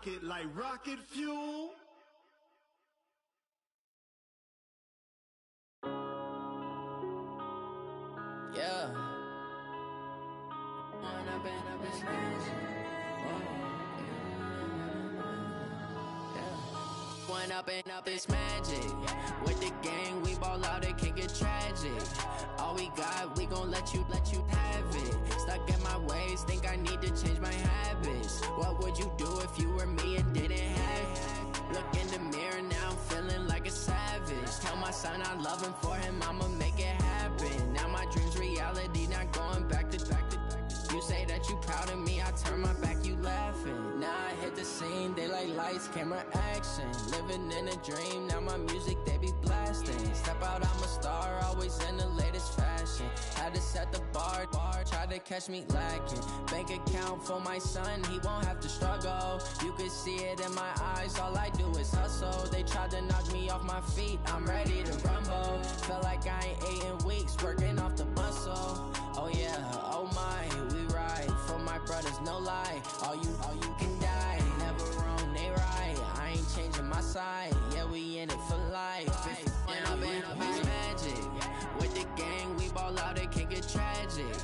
rocket like rocket fuel. Yeah. One up and up is magic. With the gang, we ball out, it can get tragic. All we got, we gon' let you have it. Stuck in my ways, think I need to change my habits. What would you do if you were me and didn't have it? Look in the mirror, now I'm feeling like a savage. Tell my son I love him, for him I'ma make it happen. Now my dream's reality, not going back to. You say that you proud of me, I turn my back, you laughing. Now I hit the scene, they like lights, camera, action. Living in a dream, now my music, they be blasting. Step out, I'm a star, always in the latest fashion. Had to set the bar, tried to catch me lacking. Bank account for my son, he won't have to struggle. You can see it in my eyes, all I do is hustle. They tried to knock me off my feet, I'm ready to rumble. Feel like I ain't ate in weeks, working off the muscle. Oh yeah, oh my, we ride for my brothers, no lie. All you can die, never wrong, they right. I ain't changing my side, yeah, we in it for life. When I've been up is magic. With the gang, we ball out, it can get tragic.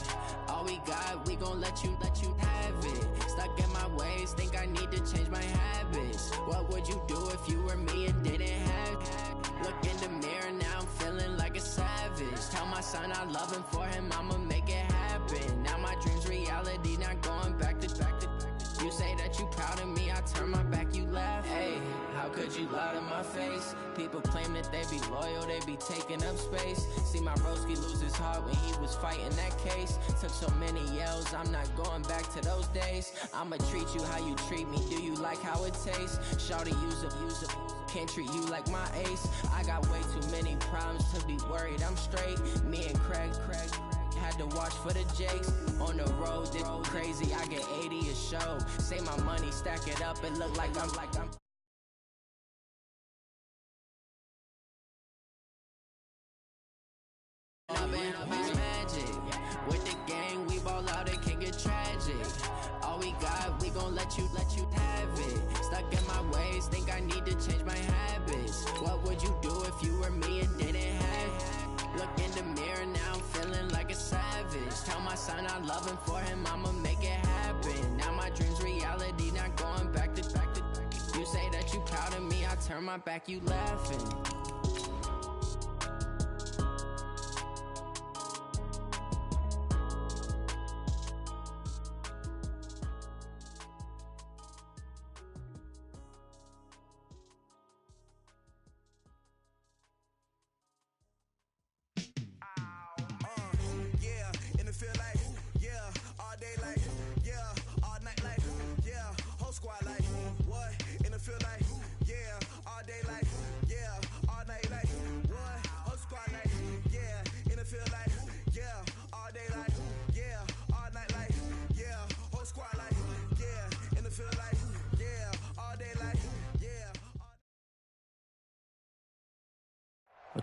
All we got, we gon' let you have it. Stuck in my ways, think I need to change my habits. What would you do if you were me and didn't have it? Look in the mirror, now I'm feeling like a savage. Tell my son I love him, for him I'ma make it happen. Now my dream's reality, not going back to. You say that you proud of me, I turn my back, you laugh. Hey, how could you lie to my face? People claim that they be loyal, they be taking up space. See my broski lose his heart when he was fighting that case. Took so many yells, I'm not going back to those days. I'ma treat you how you treat me, do you like how it tastes? Shawty, use up, can't treat you like my ace. I got way too many problems to be worried, I'm straight. Me and Craig had to watch for the Jakes. On the road, this crazy, I get 80 a show. Say my money, stack it up, it look like I'm magic. With the gang, we ball out, it can get tragic. All we got, we gon' let you have it. Stuck in my ways, think I need to change my habits. What would you do if you were me and didn't have it? Look in the mirror, now I'm feeling like a savage. Tell my son I love him, for him I'ma make it happen. Now my dream's reality, not going back to. You say that you proud of me, I turn my back, you laughing.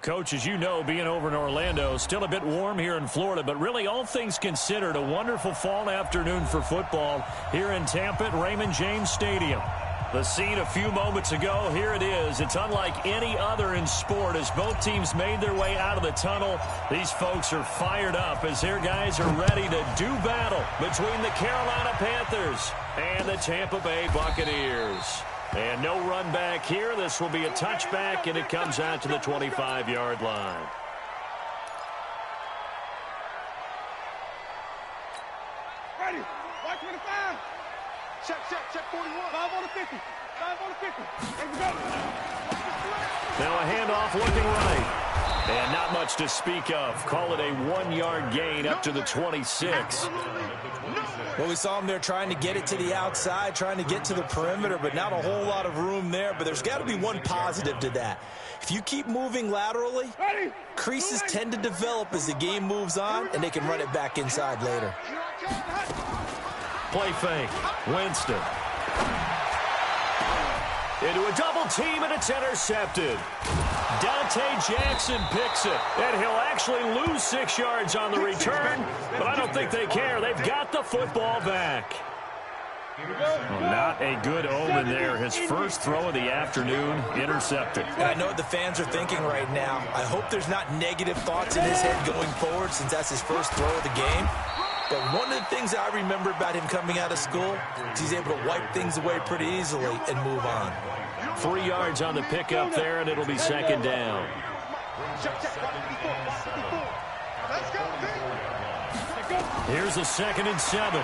Coach, as you know, being over in Orlando, still a bit warm here in Florida, but really all things considered, a wonderful fall afternoon for football here in Tampa at Raymond James Stadium. The scene a few moments ago, here it is. It's unlike any other in sport as both teams made their way out of the tunnel. These folks are fired up as their guys are ready to do battle between the Carolina Panthers and the Tampa Bay Buccaneers. And no run back here. This will be a touchback, and it comes out to the 25-yard line. Ready. White 25. Check 41. 5 on the 50. 5 on the 50. Here we go. Now a handoff looking right. And not much to speak of. Call it a 1-yard gain up to the 26. Well, we saw him there trying to get it to the outside, trying to get to the perimeter, but not a whole lot of room there. But there's got to be one positive to that. If you keep moving laterally, creases tend to develop as the game moves on, and they can run it back inside later. Play fake. Winston. Into a double team, and it's intercepted. Dante Jackson picks it, and he'll actually lose 6 yards on the return, but I don't think they care. They've got the football back. Well, not a good omen there. His first throw of the afternoon, intercepted. And I know what the fans are thinking right now. I hope there's not negative thoughts in his head going forward since that's his first throw of the game. But one of the things I remember about him coming out of school is he's able to wipe things away pretty easily and move on. 3 yards on the pickup there, and it'll be second down. Here's a 2nd and 7.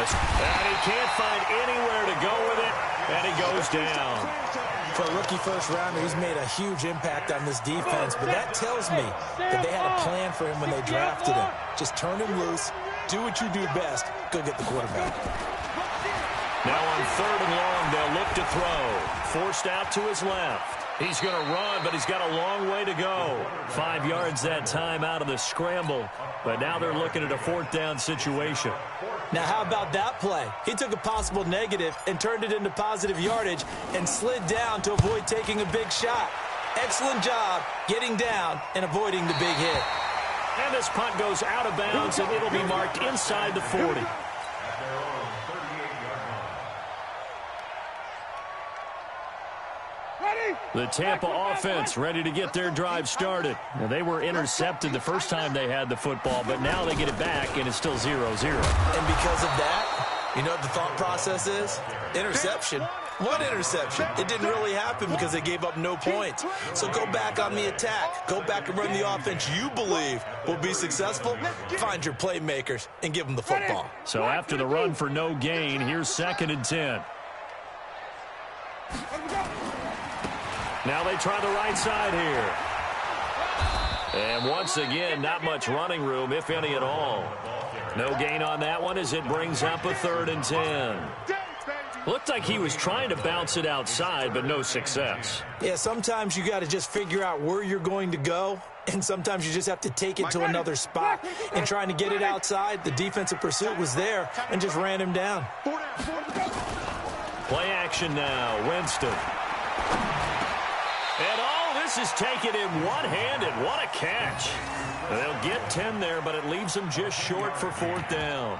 And he can't find anywhere to go with it, and he goes down. For a rookie first-rounder, he's made a huge impact on this defense, but that tells me that they had a plan for him when they drafted him. Just turn him loose, do what you do best, go get the quarterback. Now on 3rd and long, they'll look to throw. Forced out to his left. He's going to run, but he's got a long way to go. 5 yards that time out of the scramble, but now they're looking at a 4th down situation. Now, how about that play? He took a possible negative and turned it into positive yardage and slid down to avoid taking a big shot. Excellent job getting down and avoiding the big hit. And this punt goes out of bounds, and it'll be marked inside the 40. The Tampa offense ready to get their drive started. Now, they were intercepted the first time they had the football, but now they get it back, and it's still 0-0. And because of that, you know what the thought process is? Interception. What interception? It didn't really happen because they gave up no points. So go back on the attack. Go back and run the offense you believe will be successful. Find your playmakers and give them the football. So after the run for no gain, here's 2nd and 10. Now they try the right side here. And once again, not much running room, if any at all. No gain on that one as it brings up a 3rd and 10. Looked like he was trying to bounce it outside, but no success. Yeah, sometimes you got to just figure out where you're going to go, and sometimes you just have to take it to another spot. And trying to get it outside, the defensive pursuit was there and just ran him down. Play action now, Winston. And this is taken in one-handed. What a catch. They'll get 10 there, but it leaves them just short for 4th down.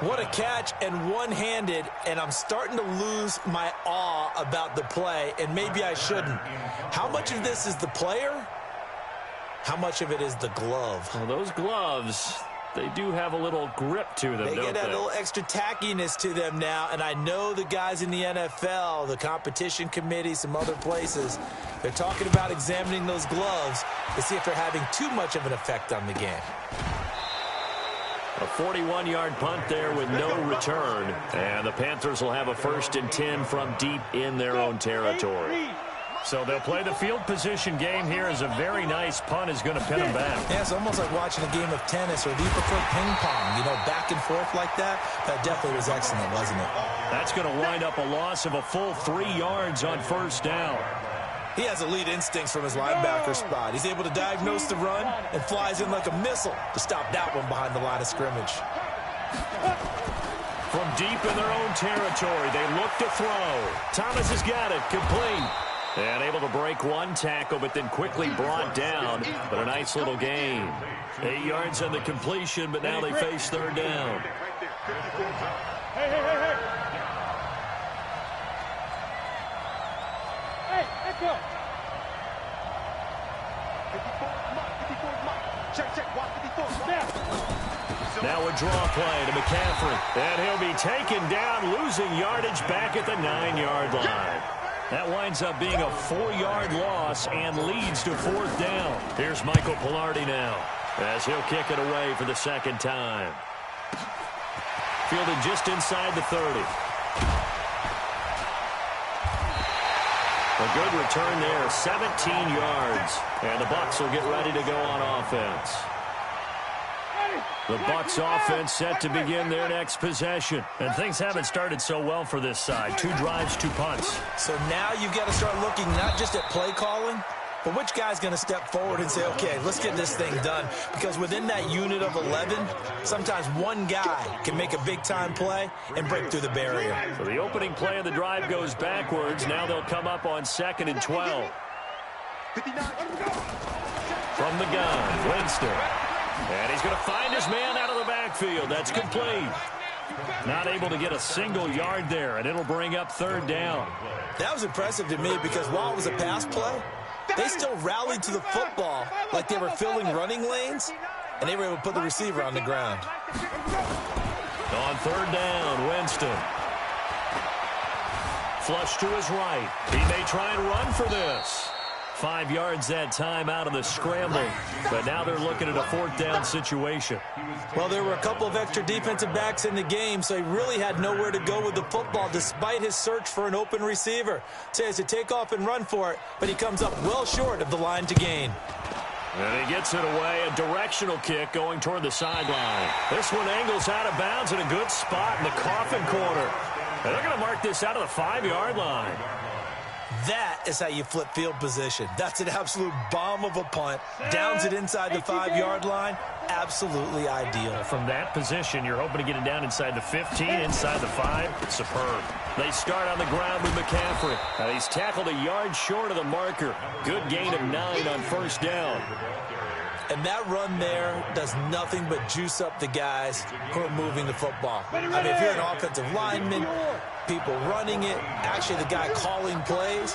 What a catch and one-handed, and I'm starting to lose my awe about the play, and maybe I shouldn't. How much of this is the player? How much of it is the glove? Well, those gloves, they do have a little grip to them, don't they? They get a little extra tackiness to them now, and I know the guys in the NFL, the competition committee, some other places, they're talking about examining those gloves to see if they're having too much of an effect on the game. A 41-yard punt there with no return, and the Panthers will have a 1st and 10 from deep in their own territory. So they'll play the field position game here as a very nice punt is going to pin them back. Yeah, it's almost like watching a game of tennis, or do you prefer ping pong? You know, back and forth like that? That definitely was excellent, wasn't it? That's going to wind up a loss of a full 3 yards on 1st down. He has elite instincts from his linebacker spot. He's able to diagnose the run and flies in like a missile to stop that one behind the line of scrimmage. From deep in their own territory, they look to throw. Thomas has got it, complete. And able to break one tackle, but then quickly brought down. But a nice little gain. 8 yards on the completion, but now they face 3rd down. Hey, let's go. 54, watch 54. Now a draw play to McCaffrey. And he'll be taken down, losing yardage back at the 9-yard line. That winds up being a 4-yard loss and leads to 4th down. Here's Michael Pilardi now as he'll kick it away for the 2nd time. Fielded just inside the 30. A good return there, 17 yards. And the Bucs will get ready to go on offense. The Bucs offense set to begin their next possession. And things haven't started so well for this side. 2 drives, 2 punts. So now you've got to start looking not just at play calling, but which guy's going to step forward and say, okay, let's get this thing done. Because within that unit of 11, sometimes one guy can make a big-time play and break through the barrier. So the opening play of the drive goes backwards. Now they'll come up on 2nd and 12. From the gun, Winston. And he's going to find his man out of the backfield. That's complete. Not able to get a single yard there, and it'll bring up third down. That was impressive to me because while it was a pass play, they still rallied to the football like they were filling running lanes, and they were able to put the receiver on the ground. On third down, Winston. Flush to his right. He may try and run for this. 5 yards that time out of the scramble, but now they're looking at a fourth down situation. Well, there were a couple of extra defensive backs in the game, so he really had nowhere to go with the football despite his search for an open receiver. So he has to take off and run for it, but he comes up well short of the line to gain. And he gets it away, a directional kick going toward the sideline. This one angles out of bounds in a good spot in the coffin corner. And they're going to mark this out of the 5-yard line. That is how you flip field position. That's an absolute bomb of a punt. Downs it inside the 5-yard line. Absolutely ideal. From that position, you're hoping to get it down inside the 15, inside the 5. Superb. They start on the ground with McCaffrey. Now he's tackled a yard short of the marker. Good gain of 9 on first down. And that run there does nothing but juice up the guys who are moving the football. I mean, if you're an offensive lineman, people running it, actually the guy calling plays,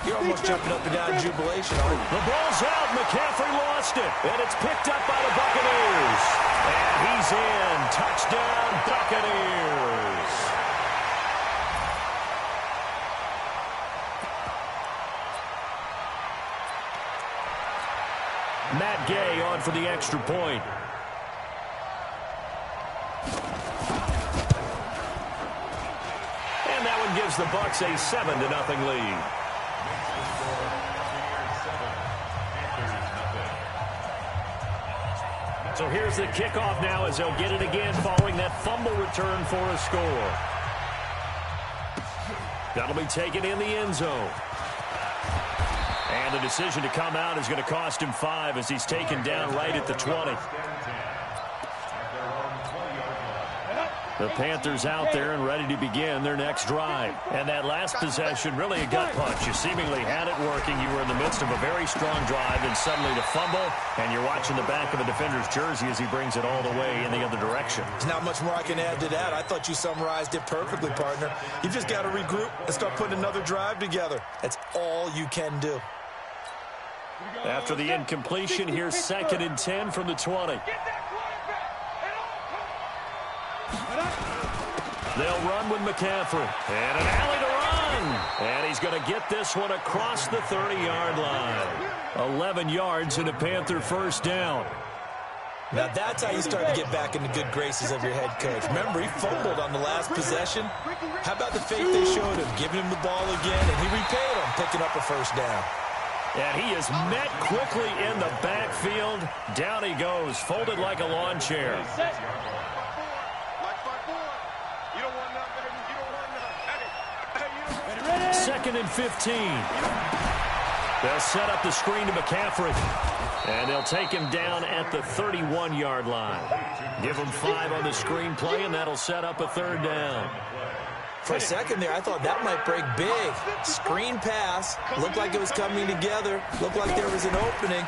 you're almost jumping up and down in jubilation. The ball's out. McCaffrey lost it. And it's picked up by the Buccaneers. And he's in. Touchdown, Buccaneers. Matt Gay on for the extra point. And that one gives the Bucs a 7-0 lead. So here's the kickoff now as they'll get it again following that fumble return for a score. That'll be taken in the end zone. And the decision to come out is going to cost him 5 as he's taken down right at the 20. The Panthers out there and ready to begin their next drive. And that last possession, really a gut punch. You seemingly had it working. You were in the midst of a very strong drive, and suddenly to fumble, and you're watching the back of a defender's jersey as he brings it all the way in the other direction. There's not much more I can add to that. I thought you summarized it perfectly, partner. You've just got to regroup and start putting another drive together. That's all you can do. After the incompletion, here's 2nd and 10 from the 20. They'll run with McCaffrey. And an alley to run. And he's going to get this one across the 30-yard line. 11 yards and a Panther first down. Now that's how you start to get back in the good graces of your head coach. Remember, he fumbled on the last possession. How about the faith they showed him, giving him the ball again, and he repaid him, picking up a first down. And he is met quickly in the backfield. Down he goes, folded like a lawn chair. Second and 15. They'll set up the screen to McCaffrey. And they'll take him down at the 31-yard line. Give him 5 on the screen play, and that'll set up a third down. For a second there, I thought that might break big. Screen pass. Looked like it was coming together. Looked like there was an opening.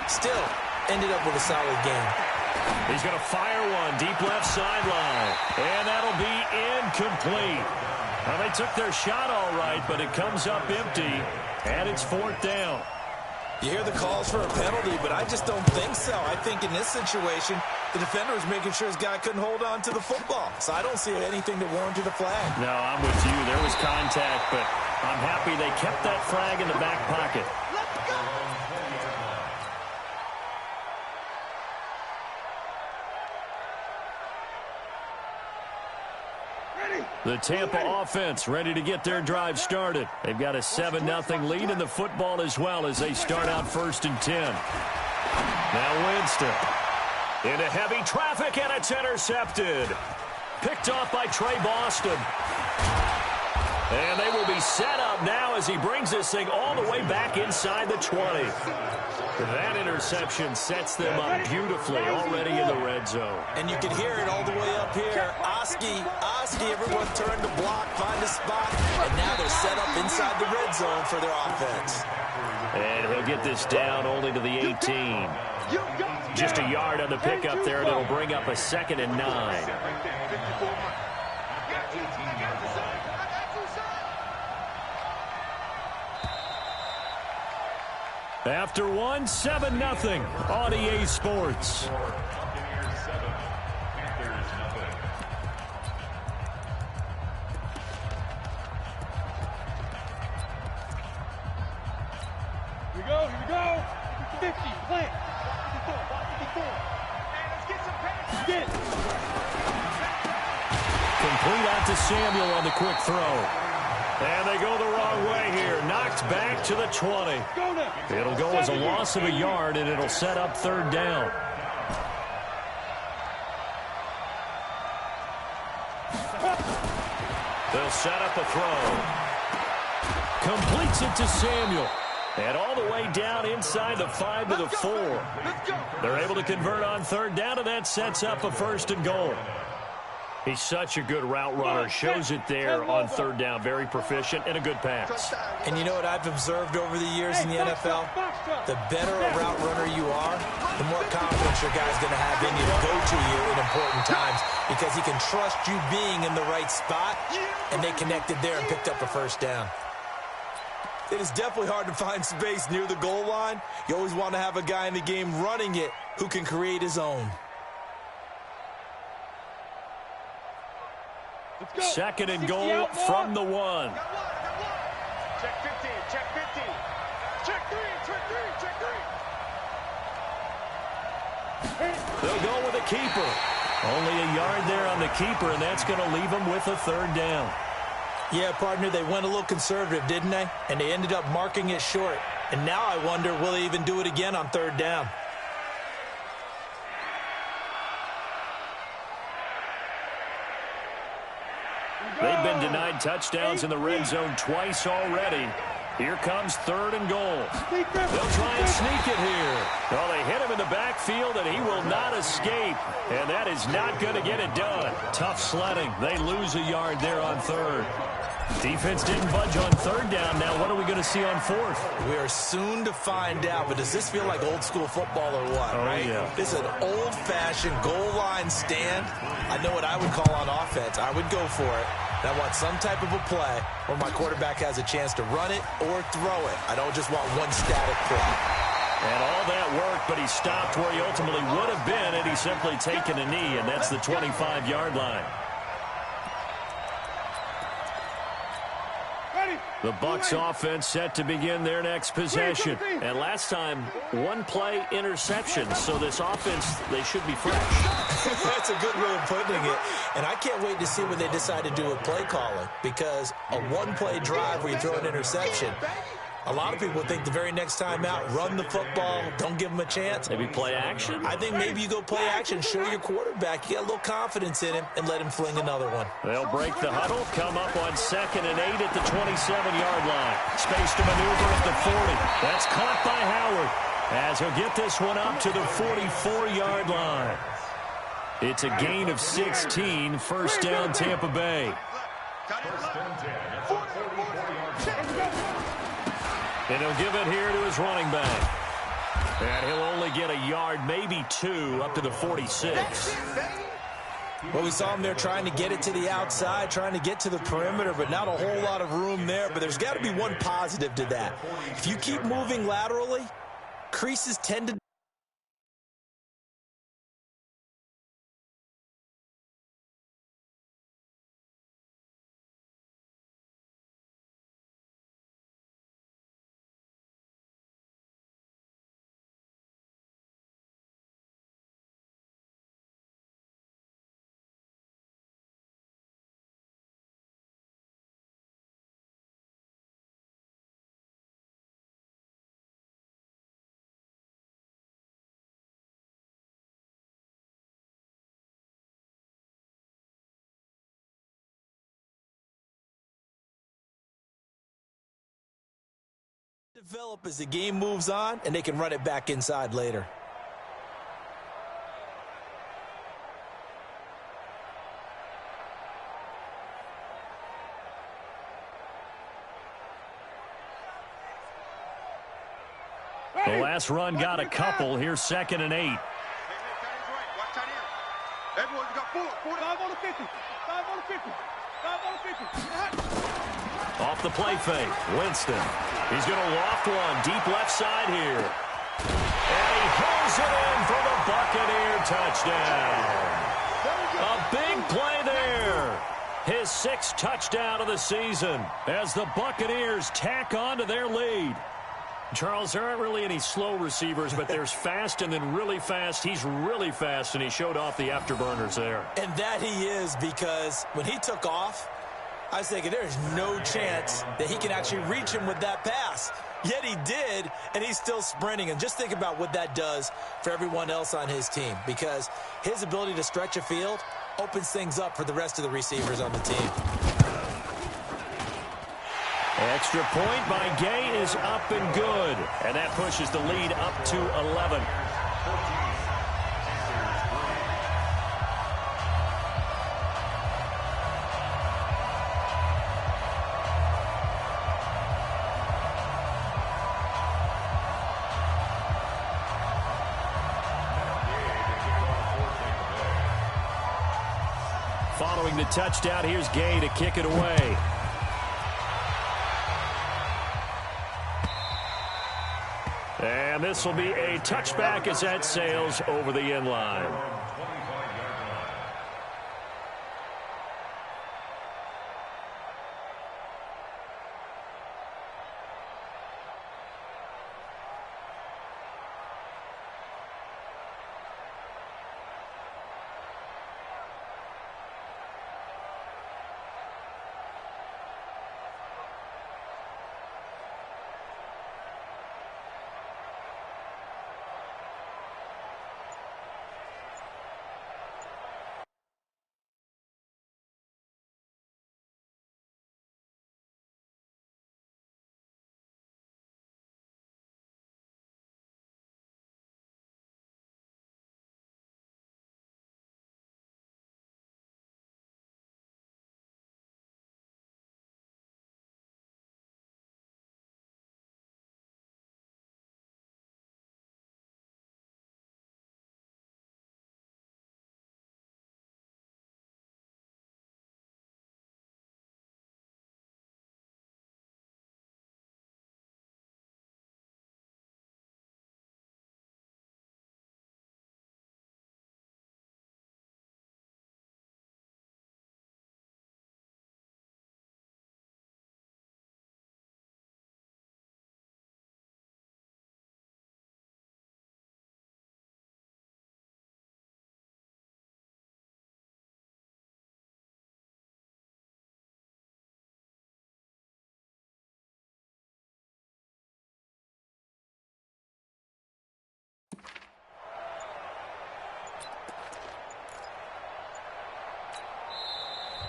Still, ended up with a solid game. He's going to fire one deep left sideline. And that'll be incomplete. Well, they took their shot all right, but it comes up empty, and it's 4th down. You hear the calls for a penalty, but I just don't think so. I think in this situation, the defender was making sure his guy couldn't hold on to the football. So I don't see anything that warranted a flag. No, I'm with you. There was contact, but I'm happy they kept that flag in the back pocket. The Tampa offense ready to get their drive started. They've got a 7-0 lead in the football as well as they start out 1st and 10. Now Winston into heavy traffic, and it's intercepted. Picked off by Trey Boston. And they will be set up now as he brings this thing all the way back inside the 20. That interception sets them up beautifully already in the red zone. And you can hear it all the way up here. Oski, everyone turned to block, find a spot, and now they're set up inside the red zone for their offense. And he'll get this down only to the 18. Just a yard on the pickup there, and it'll bring up a 2nd and 9. After 1, 7-0 on EA Sports. Here we go. 50, plant. 54. Let's get some pass. Get. Complete out to Samuel on the quick throw. And they go the wrong way here. Knocked back to the 20. It'll go as a loss of a yard, and it'll set up 3rd down. They'll set up a throw. Completes it to Samuel. And all the way down inside the 5 to the 4. They're able to convert on 3rd down, and that sets up a 1st and goal. He's such a good route runner. Shows it there on 3rd down. Very proficient and a good pass. And you know what I've observed over the years in the NFL? The better a route runner you are, the more confidence your guy's going to have in you to go to you in important times because he can trust you being in the right spot, and they connected there and picked up a 1st down. It is definitely hard to find space near the goal line. You always want to have a guy in the game running it who can create his own. 2nd and goal from the 1. Check 15, check 15. Check 3, check 3, check 3. They'll go with a keeper. Only a yard there on the keeper, and that's going to leave them with a 3rd down. Yeah, partner, they went a little conservative, didn't they? And they ended up marking it short. And now I wonder, will they even do it again on 3rd down? They've been denied touchdowns in the red zone twice already. Here comes 3rd and goal. They'll try and sneak it here. Well, they hit him in the backfield, and he will not escape. And that is not going to get it done. Tough sledding. They lose a yard there on 3rd. Defense didn't budge on 3rd down. Now what are we going to see on 4th? We are soon to find out, but does this feel like old school football or what, right? Yeah. This is an old-fashioned goal line stand. I know what I would call on offense. I would go for it. And I want some type of a play where my quarterback has a chance to run it or throw it. I don't just want one static play. And all that worked, but he stopped where he ultimately would have been had he simply taken a knee, and that's the 25-yard line. The Bucs offense set to begin their next possession. And last time, 1-play interception. So this offense, they should be fresh. That's a good way of putting it. And I can't wait to see what they decide to do with play calling. Because a 1-play drive where you throw an interception, a lot of people think the very next time out, run the football, don't give them a chance. Maybe play action? I think maybe you go play action, show your quarterback, you got a little confidence in him, and let him fling another one. They'll break the huddle, come up on 2nd and 8 at the 27-yard line. Space to maneuver at the 40. That's caught by Howard as he'll get this one up to the 44-yard line. It's a gain of 16, 1st down Tampa Bay. And he'll give it here to his running back. And he'll only get a yard, maybe 2, up to the 46. Well, we saw him there trying to get it to the outside, trying to get to the perimeter, but not a whole lot of room there. But there's got to be one positive to that. If you keep moving laterally, creases tend to develop as the game moves on, and they can run it back inside later. The last run got a couple. Here's 2nd and 8. 5 on the 50. 5 on the 50. 5 on the 50. Off the play fake, Winston. He's going to loft one deep left side here. And he pulls it in for the Buccaneer touchdown. A big play there. His 6th touchdown of the season as the Buccaneers tack on to their lead. Charles, there aren't really any slow receivers, but there's fast and then really fast. He's really fast, and he showed off the afterburners there. And that he is, because when he took off, I was thinking there's no chance that he can actually reach him with that pass. Yet he did, and he's still sprinting. And just think about what that does for everyone else on his team, because his ability to stretch a field opens things up for the rest of the receivers on the team. Extra point by Gay is up and good. And that pushes the lead up to 11. Following the touchdown, here's Gay to kick it away. And this will be a touchback as that sails over the end line.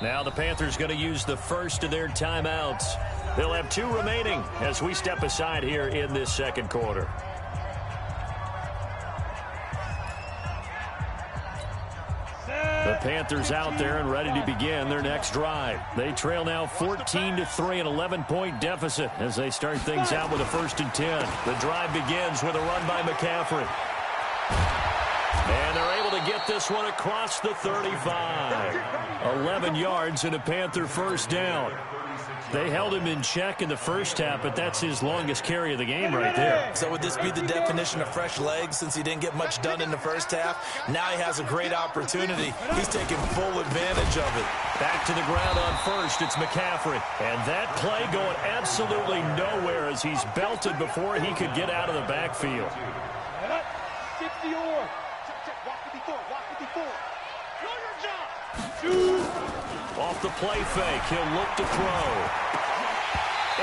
Now the Panthers going to use the first of their timeouts. They'll have 2 remaining as we step aside here in this second quarter. The Panthers out there and ready to begin their next drive. They trail now 14-3, an 11-point deficit as they start things out with a 1st and 10. The drive begins with a run by McCaffrey. And they're able to get this one across the 35. 11 yards and a Panther first down. They held him in check in the first half, but that's his longest carry of the game right there. So would this be the definition of fresh legs since he didn't get much done in the first half? Now he has a great opportunity. He's taking full advantage of it. Back to the ground on first, it's McCaffrey. And that play going absolutely nowhere as he's belted before he could get out of the backfield. 60 or. Walk 54, walk 54. Do your job. Off the play fake, he'll look to throw.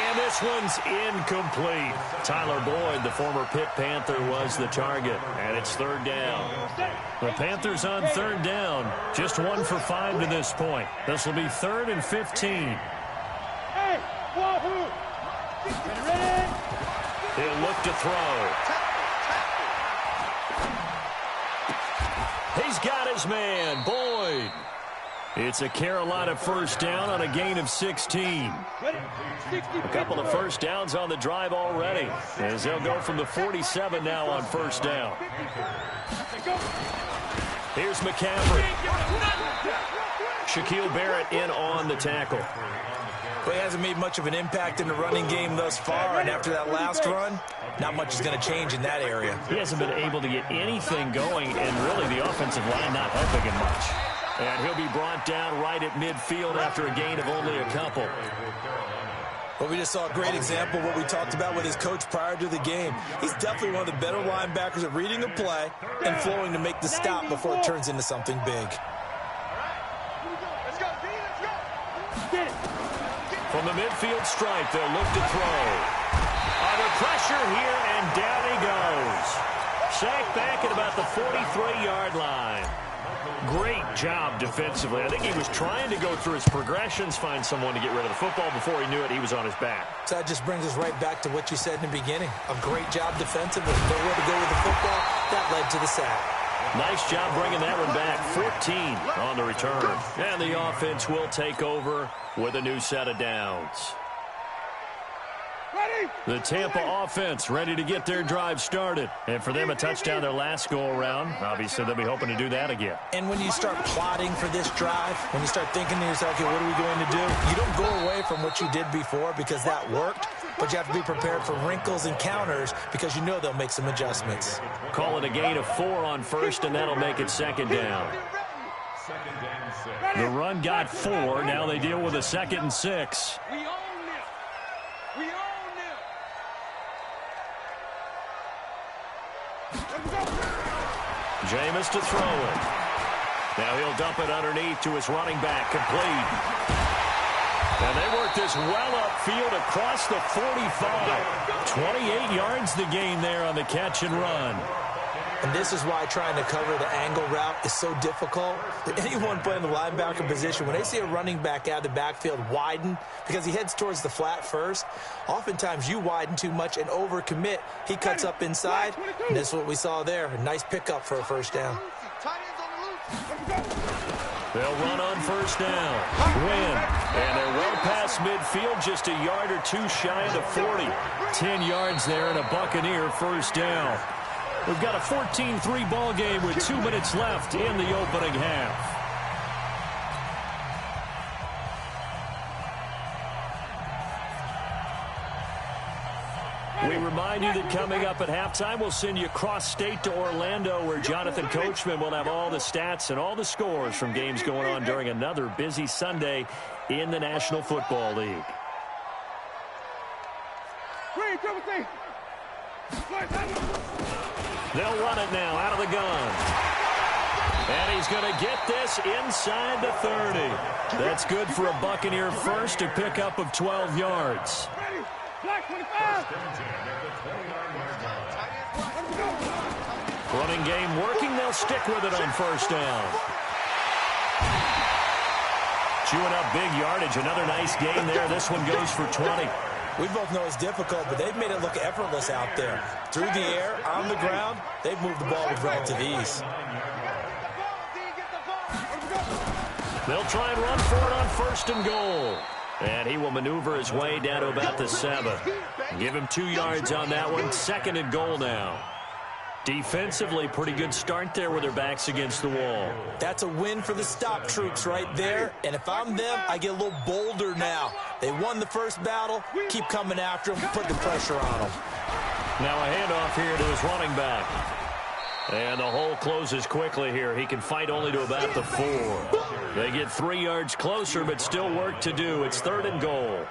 And this one's incomplete. Tyler Boyd, the former Pitt Panther, was the target. And it's 3rd down. The Panthers on 3rd down. Just 1 for 5 to this point. This will be 3rd and 15. Hey, wahoo! Ready? He'll look to throw. He's got his man, Boyd. It's a Carolina first down on a gain of 16. A couple of first downs on the drive already, as they'll go from the 47 now on first down. Here's McCaffrey. Shaquille Barrett in on the tackle. Well, he hasn't made much of an impact in the running game thus far, and after that last run, not much is going to change in that area. He hasn't been able to get anything going, and really the offensive line not helping him much. And he'll be brought down right at midfield after a gain of only a couple. Well, we just saw a great example of what we talked about with his coach prior to the game. He's definitely one of the better linebackers at reading a play and flowing to make the stop before it turns into something big. From the midfield stripe, they'll look to throw. Under pressure here, and down he goes. Sacked back at about the 43-yard line. Great job defensively. I think he was trying to go through his progressions, find someone to get rid of the football. Before he knew it, he was on his back. So that just brings us right back to what you said in the beginning. A great job defensively. Nowhere to go with the football. That led to the sack. Nice job bringing that one back. 14 on the return. And the offense will take over with a new set of downs. The Tampa offense ready to get their drive started. And for them, a touchdown their last go-around. Obviously, they'll be hoping to do that again. And when you start plotting for this drive, when you start thinking to yourself, okay, what are we going to do? You don't go away from what you did before because that worked, but you have to be prepared for wrinkles and counters because you know they'll make some adjustments. Call it a gain of 4 on first, and that'll make it second down. The run got 4. Now they deal with a 2nd and 6. Jameis to throw it. Now he'll dump it underneath to his running back, complete. And they work this well upfield across the 45. 28 yards the gain there on the catch and run. And this is why trying to cover the angle route is so difficult. Anyone playing the linebacker position, when they see a running back out of the backfield widen, because he heads towards the flat first, oftentimes you widen too much and overcommit. He cuts up inside, and this is what we saw there. A nice pickup for a first down. They'll run on first down. Win. And they're well past midfield, just a yard or two shy of the 40. 10 yards there and a Buccaneer first down. We've got a 14-3 ball game with 2 minutes left in the opening half. We remind you that coming up at halftime, we'll send you cross-state to Orlando, where Jonathan Coachman will have all the stats and all the scores from games going on during another busy Sunday in the National Football League. They'll run it now out of the gun. And he's going to get this inside the 30. That's good for a Buccaneer first, to pick up of 12 yards. Running game working. They'll stick with it on first down. Chewing up big yardage. Another nice gain there. This one goes for 20. We both know it's difficult, but they've made it look effortless out there. Through the air, on the ground, they've moved the ball with relative ease. They'll try and run for it on first and goal. And he will maneuver his way down to about the 7. Give him 2 yards on that one. 2nd and goal now. Defensively, pretty good start there with their backs against the wall. That's a win for the stop troops right there. And if I'm them, I get a little bolder now. They won the first battle. Keep coming after them. Put the pressure on them. Now a handoff here to his running back. And the hole closes quickly here. He can fight only to about the 4. They get 3 yards closer, but still work to do. It's 3rd and goal.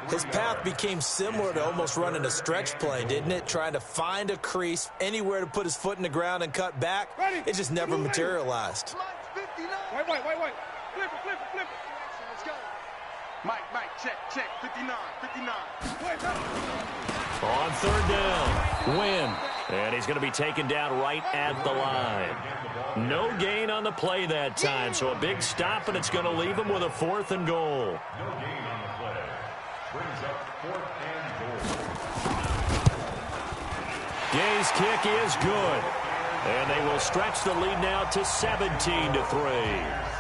His path became similar to almost running a stretch play, didn't it? Trying to find a crease, anywhere to put his foot in the ground and cut back. It just never materialized. Wait. Flip it. Let's go. Mike, check. 59. On 3rd down, Win. And he's going to be taken down right at the line. No gain on the play that time, so a big stop, and it's going to leave him with a 4th and goal. Gay's kick is good. And they will stretch the lead now to 17-3.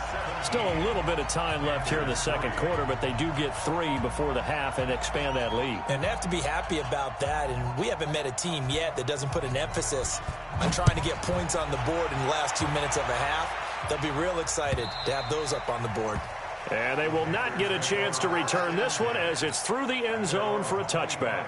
Still a little bit of time left here in the second quarter, but they do get 3 before the half and expand that lead. And they have to be happy about that. And we haven't met a team yet that doesn't put an emphasis on trying to get points on the board in the last 2 minutes of a half. They'll be real excited to have those up on the board. And they will not get a chance to return this one as it's through the end zone for a touchback.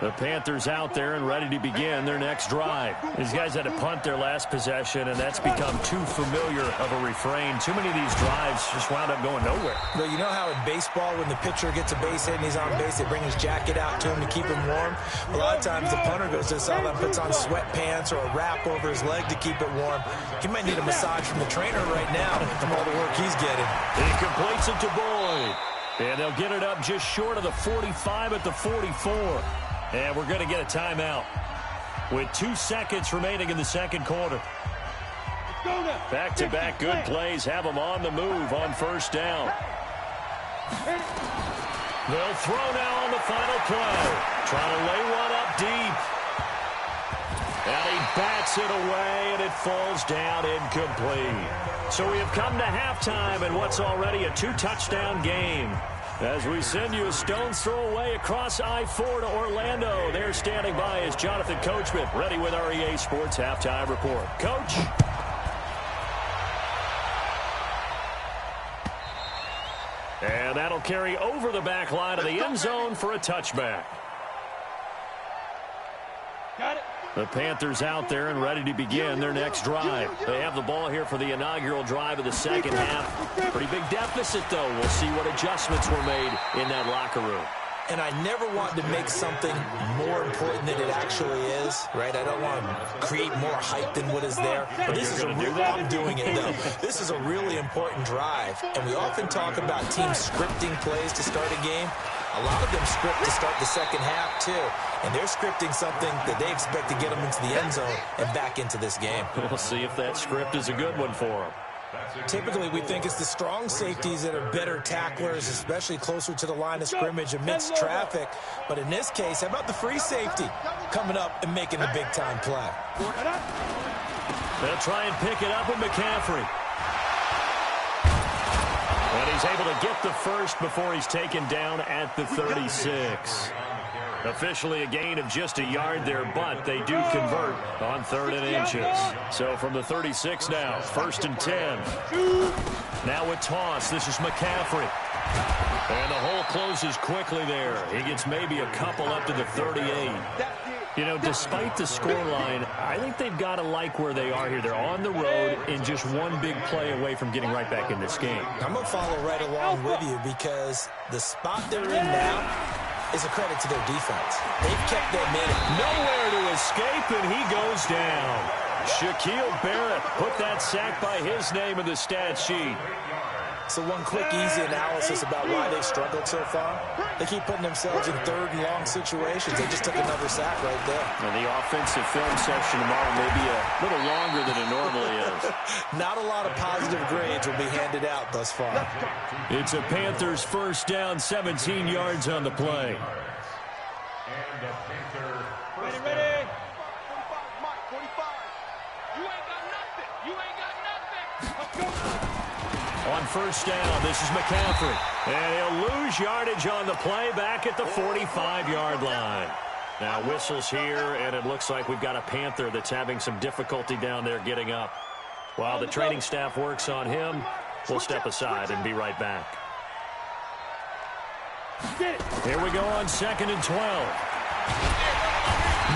The Panthers out there and ready to begin their next drive. These guys had to punt their last possession, and that's become too familiar of a refrain. Too many of these drives just wound up going nowhere. Well, you know how in baseball, when the pitcher gets a base hit and he's on base, they bring his jacket out to him to keep him warm? A lot of times the punter goes to the sideline, puts on sweatpants or a wrap over his leg to keep it warm. He might need a massage from the trainer right now from all the work he's getting. Incomplete it to Boyd. And they'll get it up just short of the 45 at the 44. And we're going to get a timeout with 2 seconds remaining in the second quarter. Back-to-back good plays have them on the move on first down. They'll throw now on the final play. Trying to lay one up deep. And he bats it away, and it falls down incomplete. So we have come to halftime in what's already a 2-touchdown game. As we send you a stone's throw away across I-4 to Orlando. There standing by is Jonathan Coachman, ready with our EA Sports Halftime Report. Coach. And that'll carry over the back line of the end zone for a touchback. Got it. The Panthers out there and ready to begin their next drive. They have the ball here for the inaugural drive of the second half. Pretty big deficit, though. We'll see what adjustments were made in that locker room. And I never want to make something more important than it actually is, right? I don't want to create more hype than what is there. But this is a real, I'm doing it, though. This is a really important drive. And we often talk about teams scripting plays to start a game. A lot of them script to start the second half, too. And they're scripting something that they expect to get them into the end zone and back into this game. We'll see if that script is a good one for them. Typically, we think it's the strong safeties that are better tacklers, especially closer to the line of scrimmage amidst traffic. But in this case, how about the free safety coming up and making the big-time play? They'll try and pick it up with McCaffrey. And he's able to get the first before he's taken down at the 36. Officially a gain of just a yard there, but they do convert on 3rd and inches. So from the 36 now, 1st and 10. Now a toss. This is McCaffrey. And the hole closes quickly there. He gets maybe a couple up to the 38. You know, despite the scoreline, I think they've got to like where they are here. They're on the road and just one big play away from getting right back in this game. I'm going to follow right along with you because the spot they're in now is a credit to their defense. They've kept them in. Nowhere to escape, and he goes down. Shaquille Barrett put that sack by his name in the stat sheet. So one quick, easy analysis about why they've struggled so far. They keep putting themselves in 3rd and long situations. They just took another sack right there. And the offensive film session tomorrow may be a little longer than it normally is. Not a lot of positive grades will be handed out thus far. It's a Panthers first down, 17 yards on the play. And the Panther first down. Ready. 45. You ain't got nothing. You ain't got nothing. Let's go. On first down, this is McCaffrey. And he'll lose yardage on the play back at the 45-yard line. Now whistles here, and it looks like we've got a Panther that's having some difficulty down there getting up. While the training staff works on him, we'll step aside and be right back. Here we go on 2nd and 12.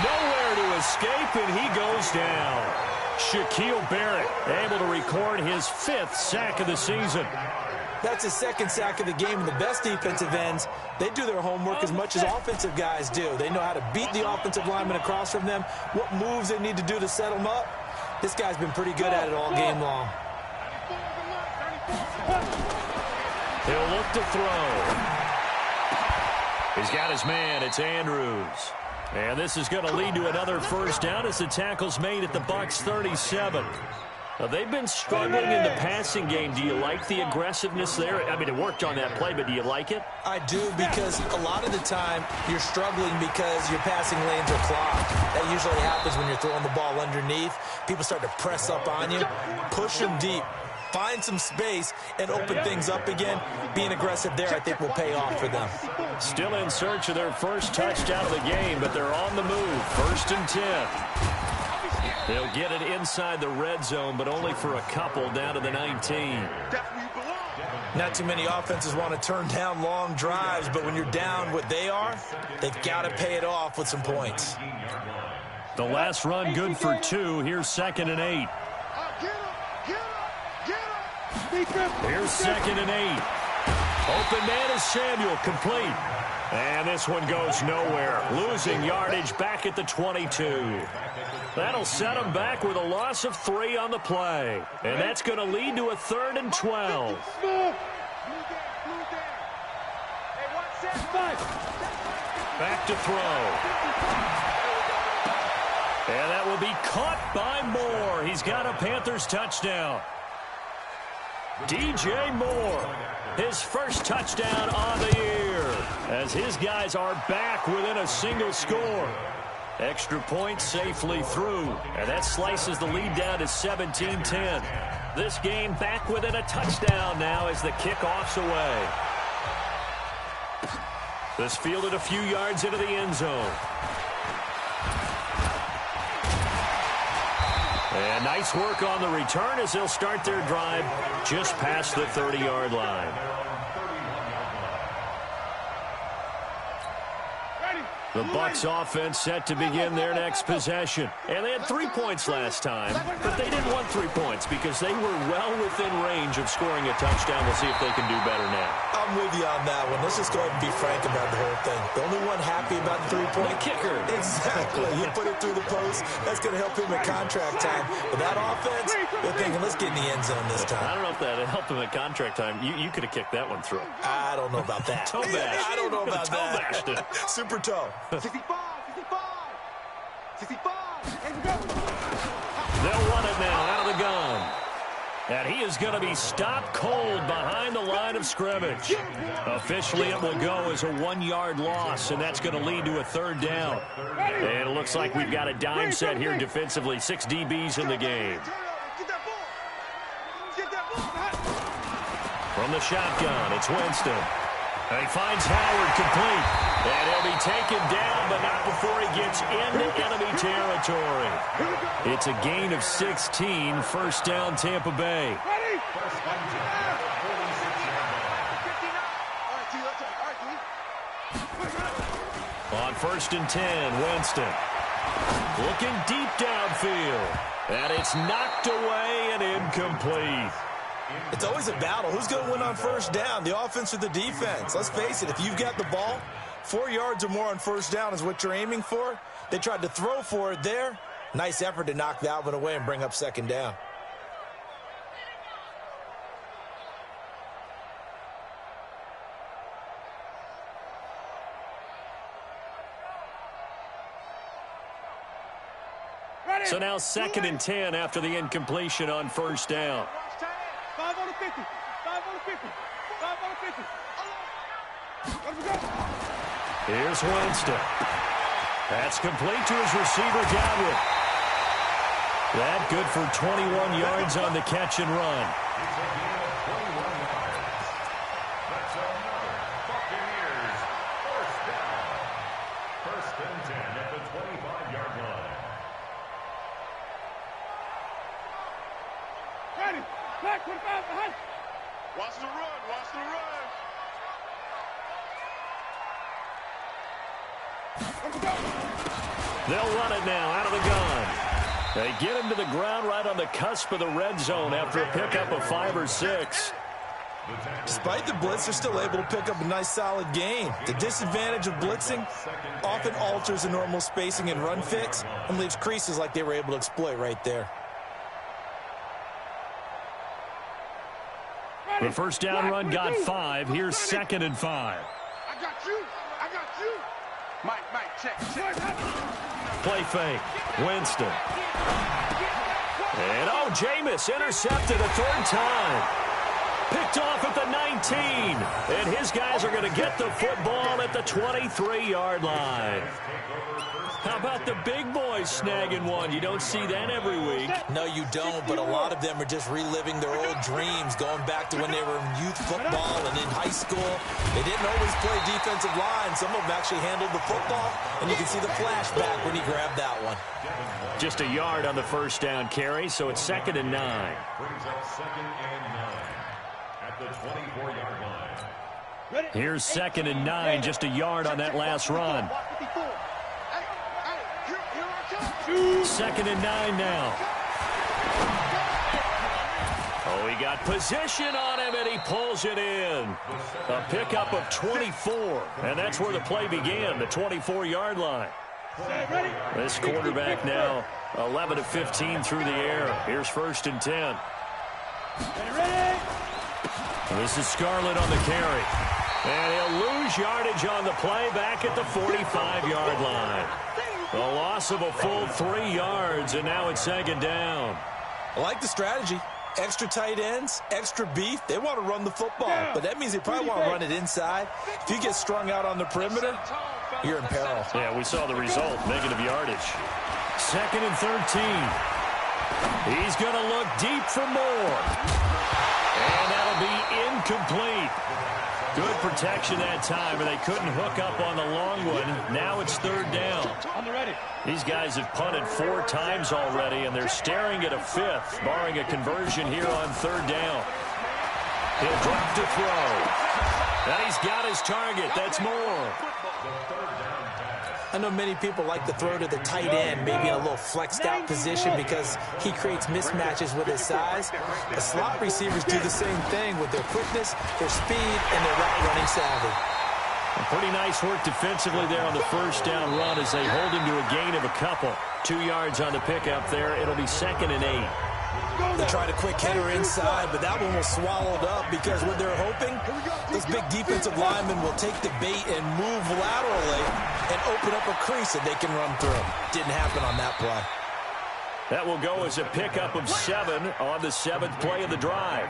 Nowhere to escape, and he goes down. Shaquille Barrett able to record his 5th sack of the season. That's his 2nd sack of the game, and the best defensive ends, they do their homework as much as offensive guys do. They know how to beat the offensive lineman across from them, what moves they need to do to set them up. This guy's been pretty good at it all game long. He'll look to throw. He's got his man. It's Andrews. And this is going to lead to another first down as the tackle's made at the Bucs 37. Now, they've been struggling in the passing game. Do you like the aggressiveness there? I mean, it worked on that play, but do you like it? I do, because a lot of the time you're struggling because your passing lanes are clogged. That usually happens when you're throwing the ball underneath. People start to press up on you, push them deep, find some space, and open things up again. Being aggressive there, I think, will pay off for them. Still in search of their first touchdown of the game, but they're on the move. 1st and 10. They'll get it inside the red zone, but only for a couple, down to the 19. Not too many offenses want to turn down long drives, but when you're down what they are, they've got to pay it off with some points. The last run good for 2. Here's 2nd and 8. Here's 2nd and 8. Open man is Samuel, complete. And this one goes nowhere. Losing yardage back at the 22. That'll set them back with a loss of 3 on the play. And that's going to lead to a 3rd and 12. Back to throw. And that will be caught by Moore. He's got a Panthers touchdown. DJ Moore, his first touchdown on the year, as his guys are back within a single score. Extra point safely through, and that slices the lead down to 17-10. This game back within a touchdown now as the kickoff's away. This fielded a few yards into the end zone. And nice work on the return as they'll start their drive just past the 30-yard line. The Bucs offense set to begin their next possession. And they had 3 points last time, but they didn't want 3 points because they were well within range of scoring a touchdown. We'll see if they can do better now. I'm with you on that one. Let's just go ahead and be frank about the whole thing. The only one happy about the 3-point kicker. Exactly. You put it through the post. That's going to help him at contract time. But that offense, they're thinking, let's get in the end zone this time. I don't know if that helped him at contract time. You could have kicked that one through. I don't know about that. Toe bash. I don't know about that. Bashed it. Super toe. 65. And go. They'll run it now out of the gun. And he is going to be stopped cold behind the line of scrimmage. Officially, it will go as a 1-yard loss, and that's going to lead to a 3rd down. And it looks like we've got a dime set here defensively. 6 DBs in the game. From the shotgun, it's Winston. And he finds Howard complete. And he'll be taken down, but not before he gets into enemy territory. It's a gain of 16, 1st down Tampa Bay. On 1st and 10, Winston. Looking deep downfield. And it's knocked away and incomplete. It's always a battle. Who's going to win on 1st down, the offense or the defense? Let's face it, if you've got the ball, 4 yards or more on 1st down is what you're aiming for. They tried to throw for it there. Nice effort to knock that one away and bring up 2nd down. So now 2nd and 10 after the incompletion on 1st down. 5 on the 50. 5 on the 50. 5 on the 50. Here's Winston. That's complete to his receiver, Godwin. That good for 21 yards on the catch and run. That's another Buccaneers 1st down. 1st and 10 at the 25-yard line. Ready. Back 25 behind. Watch the run. Watch the run. They'll run it now out of the gun. They get him to the ground right on the cusp of the red zone after a pickup of 5 or 6. Despite the blitz, they're still able to pick up a nice, solid gain. The disadvantage of blitzing often alters the normal spacing and run fix and leaves creases like they were able to exploit right there. The 1st down run got 5. Here's 2nd and 5. I got you. I got you. Mike, check. Play fake. Winston. And Jameis intercepted a 3rd time. Picked off at the 19. And his guys are going to get the football at the 23-yard line. How about the big boys snagging one? You don't see that every week. No, you don't, but a lot of them are just reliving their old dreams, going back to when they were in youth football and in high school. They didn't always play defensive line. Some of them actually handled the football, and you can see the flashback when he grabbed that one. Just a yard on the first down carry, so it's 2nd and 9. Brings up 2nd and 9 at the 24-yard line. Here's 2nd and 9, just a yard on that last run. 2nd and 9 now. Oh, he got position on him, and he pulls it in. A pickup of 24, and that's where the play began, the 24-yard line. This quarterback now 11 of 15 through the air. Here's 1st and 10. This is Scarlett on the carry. And he'll lose yardage on the play back at the 45-yard line. A loss of a full 3 yards, and now it's 2nd down. I like the strategy. Extra tight ends, extra beef. They want to run the football, but that means they probably want to run it inside. If you get strung out on the perimeter, you're in peril. Yeah, we saw the result, negative yardage. 2nd and 13. He's going to look deep for more. And that'll be incomplete. Good protection that time, and they couldn't hook up on the long one. Now it's 3rd down. These guys have punted 4 times already, and they're staring at a 5th, barring a conversion here on 3rd down. He'll drop to throw. And he's got his target. That's more. I know many people like to throw to the tight end, maybe in a little flexed out position because he creates mismatches with his size. The slot receivers do the same thing with their quickness, their speed, and their route running savvy. Pretty nice work defensively there on the first down run as they hold him to a gain of a couple. 2 yards on the pickup there. It'll be 2nd and 8. They tried a quick hitter inside, but that one was swallowed up because what they're hoping, those big defensive linemen will take the bait and move laterally and open up a crease that they can run through. Didn't happen on that play. That will go as a pickup of 7 on the 7th play of the drive.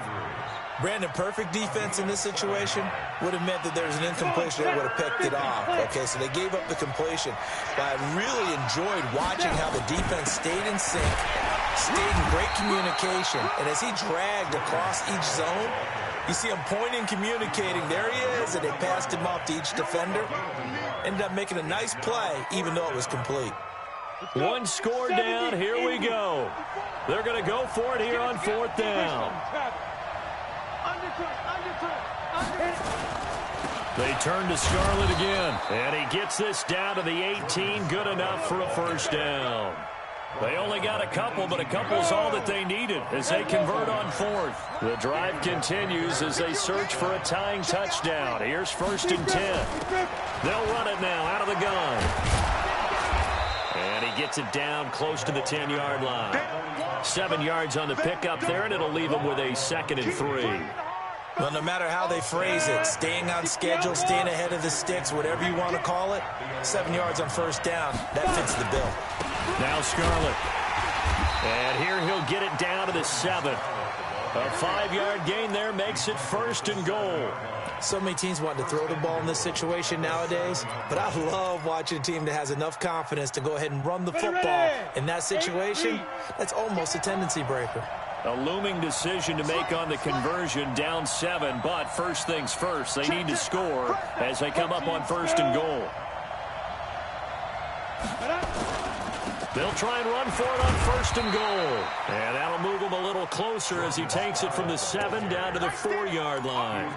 Brandon, perfect defense in this situation would have meant that there was an incompletion that would have picked it off. Okay, so they gave up the completion. But I really enjoyed watching how the defense stayed in sync, stayed in great communication. And as he dragged across each zone, you see him pointing, communicating. There he is, and they passed him off to each defender. Ended up making a nice play, even though it was complete. 1 score down. Here we go. They're going to go for it here on 4th down. They turn to Scarlett again, and he gets this down to the 18, good enough for a 1st down. They only got a couple, but a couple's all that they needed as they convert on 4th. The drive continues as they search for a tying touchdown. Here's 1st and 10. They'll run it now out of the gun. And he gets it down close to the 10-yard line. 7 yards on the pickup there, and it'll leave him with a 2nd and 3. Well, no matter how they phrase it, staying on schedule, staying ahead of the sticks, whatever you want to call it, 7 yards on 1st down, that fits the bill. Now Scarlett. And here he'll get it down to the 7. A 5-yard gain there makes it 1st and goal. So many teams want to throw the ball in this situation nowadays, but I love watching a team that has enough confidence to go ahead and run the football. In that situation, that's almost a tendency breaker. A looming decision to make on the conversion, down 7, but first things first, they need to score as they come up on 1st and goal. They'll try and run for it on 1st and goal. And that'll move him a little closer as he takes it from the 7 down to the 4-yard line.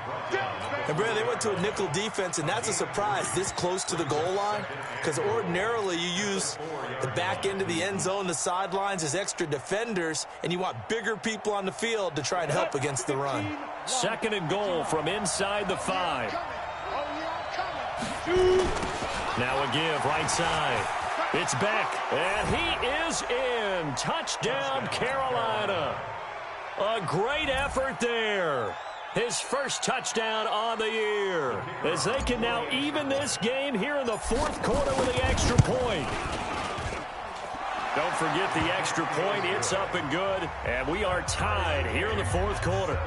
And Brad, they went to a nickel defense, and that's a surprise this close to the goal line, because ordinarily you use the back end of the end zone, the sidelines as extra defenders, and you want bigger people on the field to try and help against the run. 2nd and goal from inside the 5. Now a give right side. It's Beck, and he is in. Touchdown, Carolina. A great effort there. His first touchdown on the year, as they can now even this game here in the 4th quarter with the extra point. Don't forget the extra point. It's up and good, and we are tied here in the 4th quarter.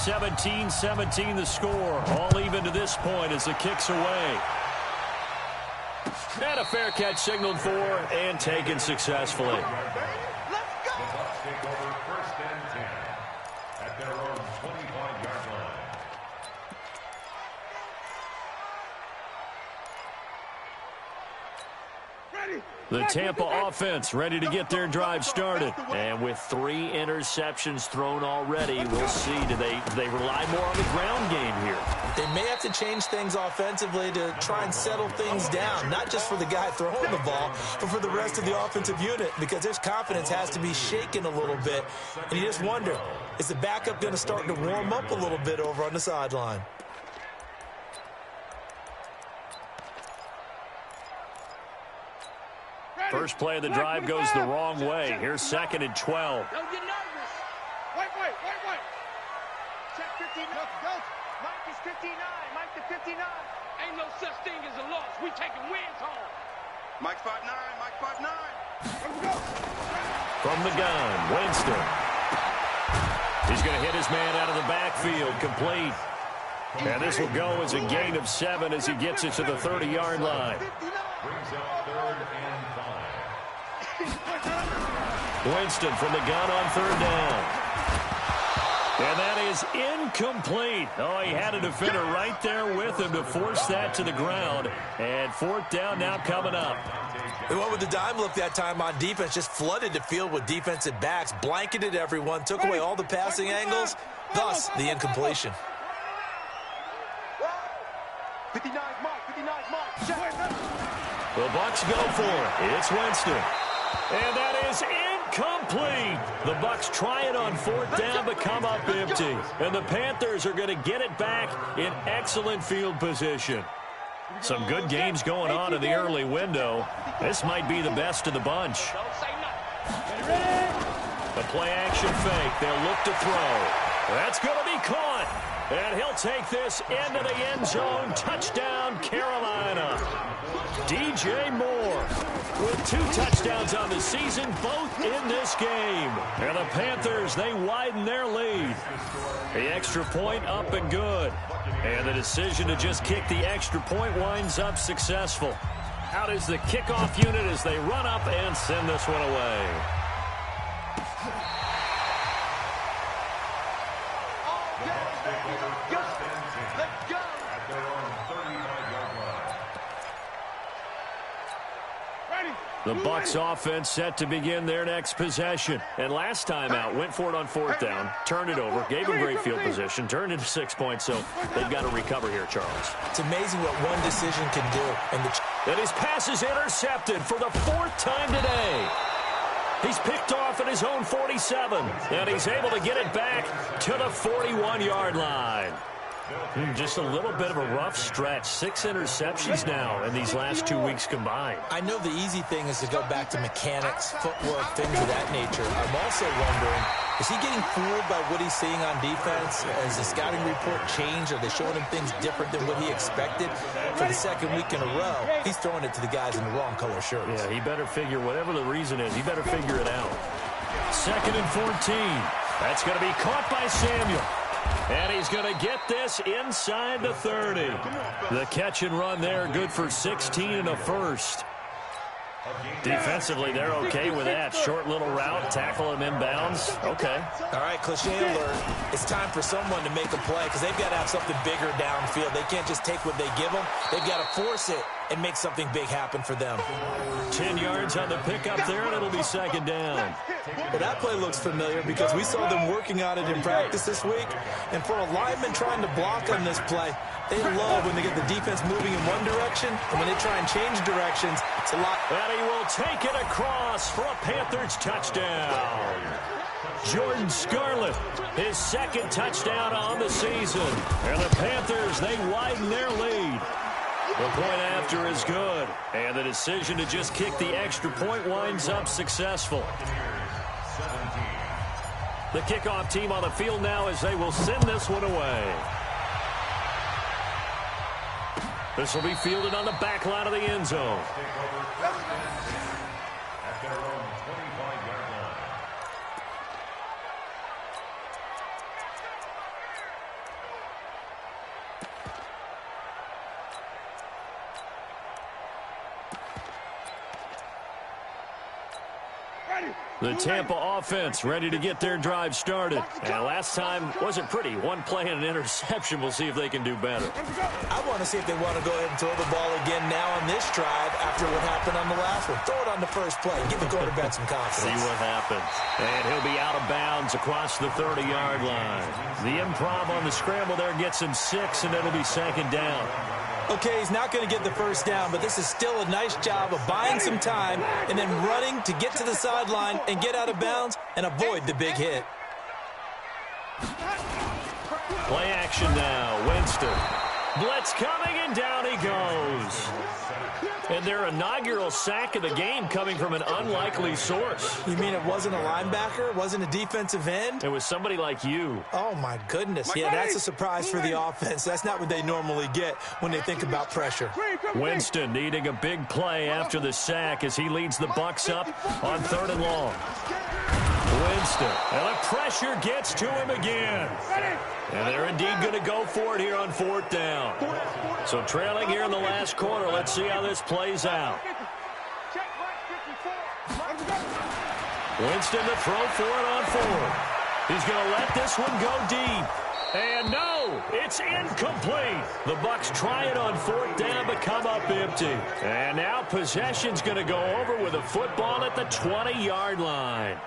17-17 the score. All even to this point as the kick's away. And a fair catch signaled for and taken successfully. The Bucs take over 1st and 10 at their own 25-yard line. The Tampa offense ready to get their drive started. And with 3 interceptions thrown already, we'll see. Do they rely more on the ground game here? They may have to change things offensively to try and settle things down, not just for the guy throwing the ball, but for the rest of the offensive unit, because his confidence has to be shaken a little bit. And you just wonder, is the backup going to start to warm up a little bit over on the sideline? First play of the drive goes the wrong way. Here's 2nd and 12. Don't get nervous. Wait. Check 59. Mike is 59. Mike to 59. Ain't no such thing as a loss. We taking wins home. Mike 5'9". Mike 5'9". Let's go. From the gun, Winston. He's going to hit his man out of the backfield, complete. And this will go as a gain of 7 as he gets it to the 30-yard line. Brings up 3rd and 5. Winston from the gun on 3rd down. And that is incomplete. Oh, he had a defender right there with him to force that to the ground. And 4th down now coming up. They went with the dime look that time on defense, just flooded the field with defensive backs, blanketed everyone, took away all the passing angles, thus the incompletion. 59 Mike. The Bucs go for it. It's Winston. And that is incomplete. The Bucs try it on 4th down but come up empty. And the Panthers are going to get it back in excellent field position. Some good games going on in the early window. This might be the best of the bunch. The play action fake. They'll look to throw. That's going to be caught. And he'll take this into the end zone. Touchdown, Carolina. DJ Moore with 2 touchdowns on the season, both in this game. And the Panthers, they widen their lead. The extra point up and good. And the decision to just kick the extra point winds up successful. Out is the kickoff unit as they run up and send this one away. The Bucs offense set to begin their next possession. And last time out, went for it on 4th down, turned it over, gave them great field position, turned into 6 points, so they've got to recover here, Charles. It's amazing what one decision can do. And his pass is intercepted for the 4th time today. He's picked off at his own 47, and he's able to get it back to the 41-yard line. Just a little bit of a rough stretch. 6 interceptions now in these last 2 weeks combined. I know the easy thing is to go back to mechanics, footwork, things of that nature. I'm also wondering, is he getting fooled by what he's seeing on defense? Has the scouting report changed? Are they showing him things different than what he expected? For the 2nd week in a row, he's throwing it to the guys in the wrong color shirts. Yeah, he better figure, whatever the reason is, he better figure it out. 2nd and 14. That's going to be caught by Samuel. And he's going to get this inside the 30. The catch and run there, good for 16 and a first. Defensively, they're okay with that. Short little route, tackle him inbounds. Okay. All right, cliche alert. It's time for someone to make a play because they've got to have something bigger downfield. They can't just take what they give them. They've got to force it and make something big happen for them. 10 yards on the pickup there, and it'll be 2nd down. Well, that play looks familiar because we saw them working on it in practice this week. And for a lineman trying to block on this play, they love when they get the defense moving in one direction, and when they try and change directions, it's a lot. And he will take it across for a Panthers touchdown. Jordan Scarlett, his 2nd touchdown on the season. And the Panthers, they widen their lead. The point after is good. And the decision to just kick the extra point winds up successful. The kickoff team on the field now as they will send this one away. This will be fielded on the back line of the end zone. At their own 25-yard line. The Tampa offense ready to get their drive started. And last time wasn't pretty. One play and an interception. We'll see if they can do better. I want to see if they want to go ahead and throw the ball again now on this drive after what happened on the last one. Throw it on the first play. Give the quarterback some confidence. See what happens. And he'll be out of bounds across the 30-yard line. The improv on the scramble there gets him 6, and it'll be second down. Okay, he's not going to get the first down, but this is still a nice job of buying some time and then running to get to the sideline and get out of bounds and avoid the big hit. Play action now. Winston. Blitz coming, and down he goes. And their inaugural sack of the game coming from an unlikely source. You mean it wasn't a linebacker? It wasn't a defensive end? It was somebody like you. Oh, my goodness. Yeah, that's a surprise for the offense. That's not what they normally get when they think about pressure. Winston needing a big play after the sack as he leads the Bucs up on 3rd and long. Winston, and the pressure gets to him again. And they're indeed going to go for it here on 4th down. So trailing here in the last quarter. Let's see how this plays out. Winston to throw for it on 4th. He's going to let this one go deep. And no, it's incomplete. The Bucs try it on 4th down but come up empty. And now possession's going to go over with a football at the 20-yard line.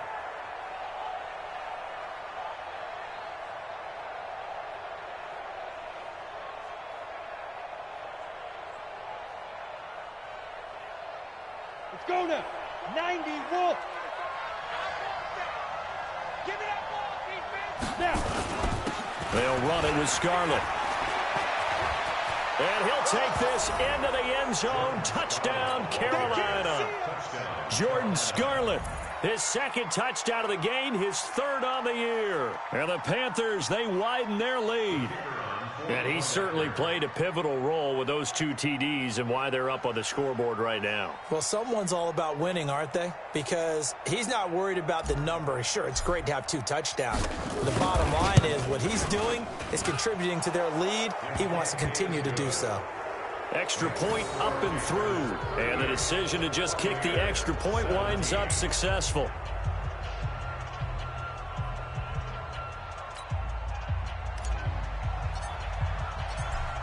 Let's go now. 90 Wolf. Give me that ball, defense. Now. They'll run it with Scarlett. And he'll take this into the end zone. Touchdown, Carolina. Jordan Scarlett, his 2nd touchdown of the game, his 3rd on the year. And the Panthers, they widen their lead. And he certainly played a pivotal role with those 2 TDs and why they're up on the scoreboard right now. Well, someone's all about winning, aren't they? Because he's not worried about the number. Sure, it's great to have 2 touchdowns. The bottom line is what he's doing is contributing to their lead. He wants to continue to do so. Extra point up and through. And the decision to just kick the extra point winds up successful.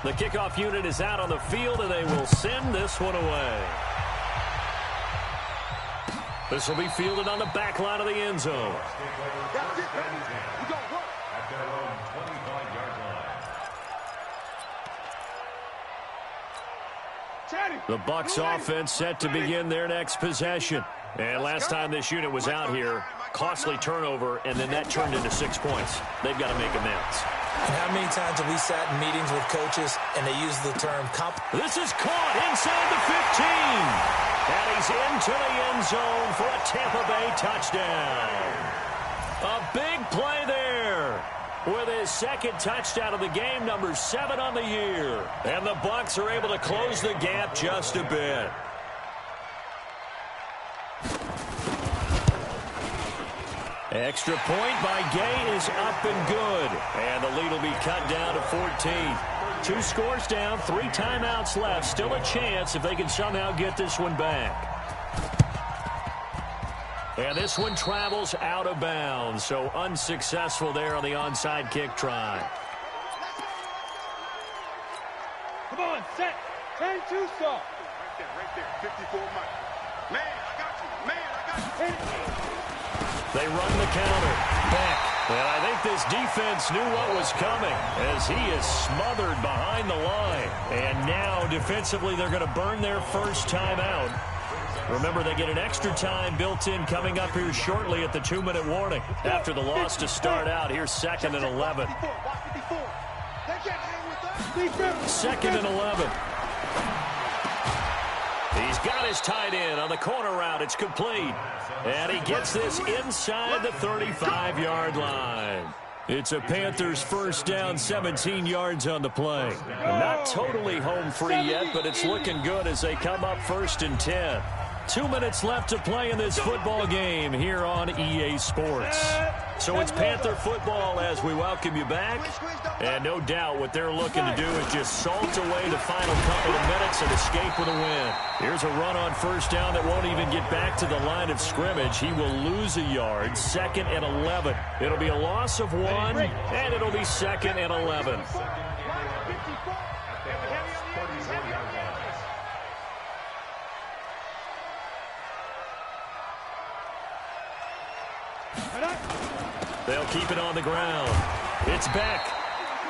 The kickoff unit is out on the field, and they will send this one away. This will be fielded on the back line of the end zone. The Bucs offense set to begin their next possession. And last time this unit was out here, costly turnover, and then that turned into 6 points. They've got to make amends. And how many times have we sat in meetings with coaches and they use the term comp? This is caught inside the 15. And he's into the end zone for a Tampa Bay touchdown. A big play there with his 2nd touchdown of the game, number 7 on the year. And the Bucs are able to close the gap just a bit. Extra point by Gay is up and good. And the lead will be cut down to 14. 2 scores down, 3 timeouts left. Still a chance if they can somehow get this one back. And this one travels out of bounds, so unsuccessful there on the onside kick try. Come on, set. Turn 2 stop. Right there. 54 Mike. Man, I got you. Man, I got you. They run the counter. Back. And I think this defense knew what was coming as he is smothered behind the line. And now, defensively, they're going to burn their first timeout. Remember, they get an extra time built in coming up here shortly at the 2-minute warning. After the loss to start out, here's 2nd and 11. 2nd and 11. He's got his tight end on the corner route. It's complete. And he gets this inside the 35-yard line. It's a Panthers first down, 17 yards on the play. Not totally home free yet, but it's looking good as they come up 1st and 10. 2 minutes left to play in this football game here on EA Sports. So it's Panther football as we welcome you back. And no doubt what they're looking to do is just salt away the final couple of minutes and escape with a win. Here's a run on first down that won't even get back to the line of scrimmage. He will lose a yard. 2nd and 11. It'll be a loss of 1, and it'll be 2nd and 11. They'll keep it on the ground. It's back.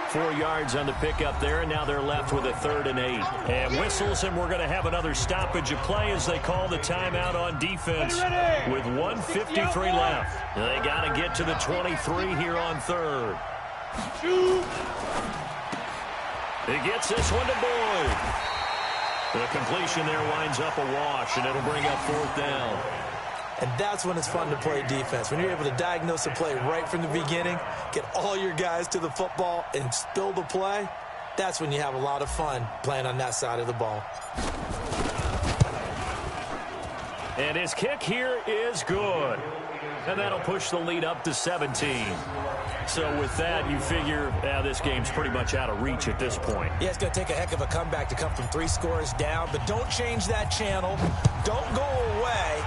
4 yards on the pickup there, and now they're left with a 3rd and 8. And whistles, and we're going to have another stoppage of play as they call the timeout on defense with 1:53 left. They got to get to the 23 here on 3rd. He gets this one to Boyd. The completion there winds up a wash, and it'll bring up 4th down. And that's when it's fun to play defense. When you're able to diagnose a play right from the beginning, get all your guys to the football, and spill the play, that's when you have a lot of fun playing on that side of the ball. And his kick here is good. And that'll push the lead up to 17. So with that, you figure this game's pretty much out of reach at this point. Yeah, it's going to take a heck of a comeback to come from 3 scores down, but don't change that channel. Don't go away.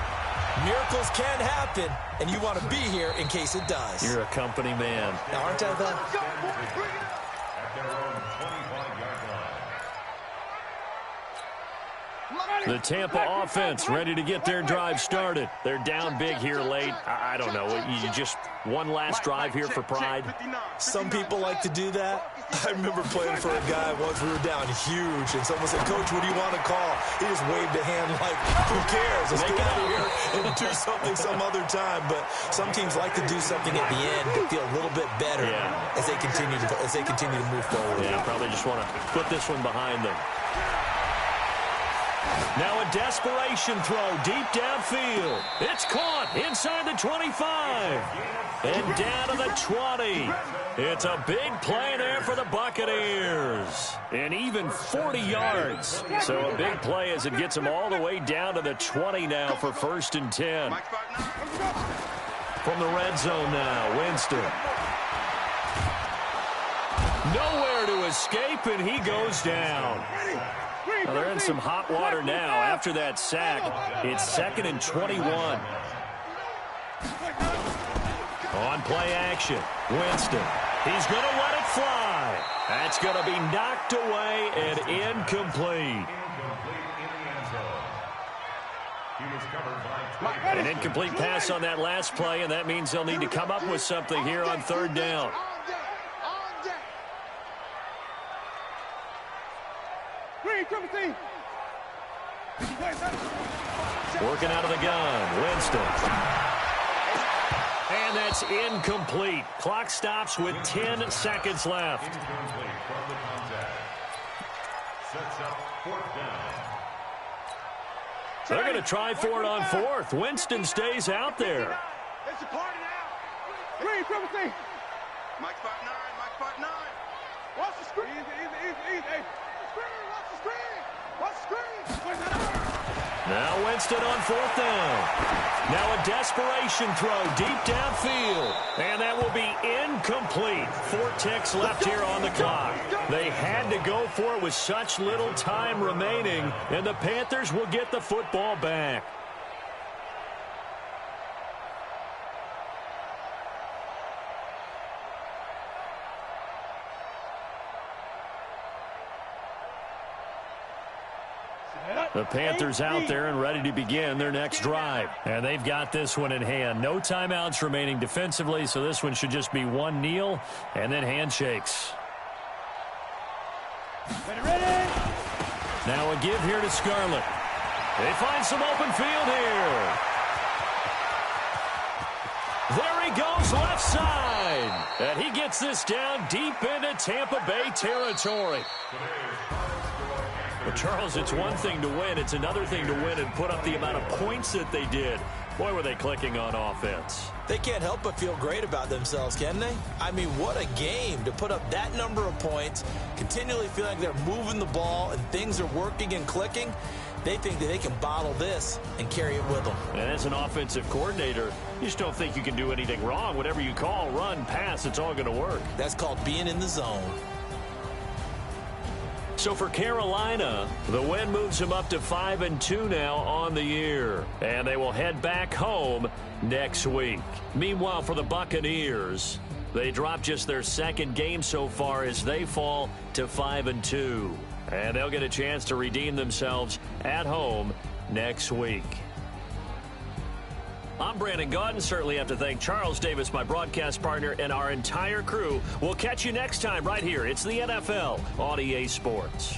Miracles can happen, and you want to be here in case it does. You're a company man. Now, aren't I, though? The Tampa offense ready to get their drive started. They're down big here late. I don't know. You just one last drive here for pride. Some people like to do that. I remember playing for a guy once. We were down huge, and someone said, "Coach, what do you want to call?" He just waved a hand like, "Who cares? Let's get out of here and do something some other time." But some teams like to do something at the end to feel a little bit better as they continue to move forward. Yeah, probably just want to put this one behind them. Now a desperation throw deep downfield. It's caught inside the 25 and down to the 20. It's a big play there for the Buccaneers. And even 40 yards. So a big play as it gets them all the way down to the 20 now for 1st and 10. From the red zone now, Winston. Nowhere to escape, and he goes down. Well, they're in some hot water now after that sack. It's 2nd and 21. On play action, Winston. He's going to let it fly. That's going to be knocked away and incomplete. An incomplete pass on that last play, and that means they'll need to come up with something here on 3rd down. Working out of the gun, Winston. And that's incomplete. Clock stops with 10 seconds left. They're going to try for it on 4th. Winston stays out there. It's a party now. Green, Timothy. Mike 5'9", Mike 5'9". Watch the screen. Easy. Hey. Watch the screen. Watch the screen. Now Winston on 4th down. Now a desperation throw deep downfield. And that will be incomplete. 4 ticks left here on the clock. They had to go for it with such little time remaining. And the Panthers will get the football back. The Panthers out there and ready to begin their next drive. And they've got this one in hand. No timeouts remaining defensively, so this one should just be one kneel and then handshakes. Ready. Now a give here to Scarlett. They find some open field here. There he goes left side. And he gets this down deep into Tampa Bay territory. Well, Charles, it's one thing to win. It's another thing to win and put up the amount of points that they did. Boy, were they clicking on offense. They can't help but feel great about themselves, can they? I mean, what a game to put up that number of points, continually feeling like they're moving the ball and things are working and clicking. They think that they can bottle this and carry it with them. And as an offensive coordinator, you just don't think you can do anything wrong. Whatever you call, run, pass, it's all going to work. That's called being in the zone. So for Carolina, the win moves them up to 5-2 now on the year. And they will head back home next week. Meanwhile, for the Buccaneers, they dropped just their second game so far as they fall to 5-2. And they'll get a chance to redeem themselves at home next week. I'm Brandon Gaudin. Certainly have to thank Charles Davis, my broadcast partner, and our entire crew. We'll catch you next time right here. It's the NFL on EA Sports.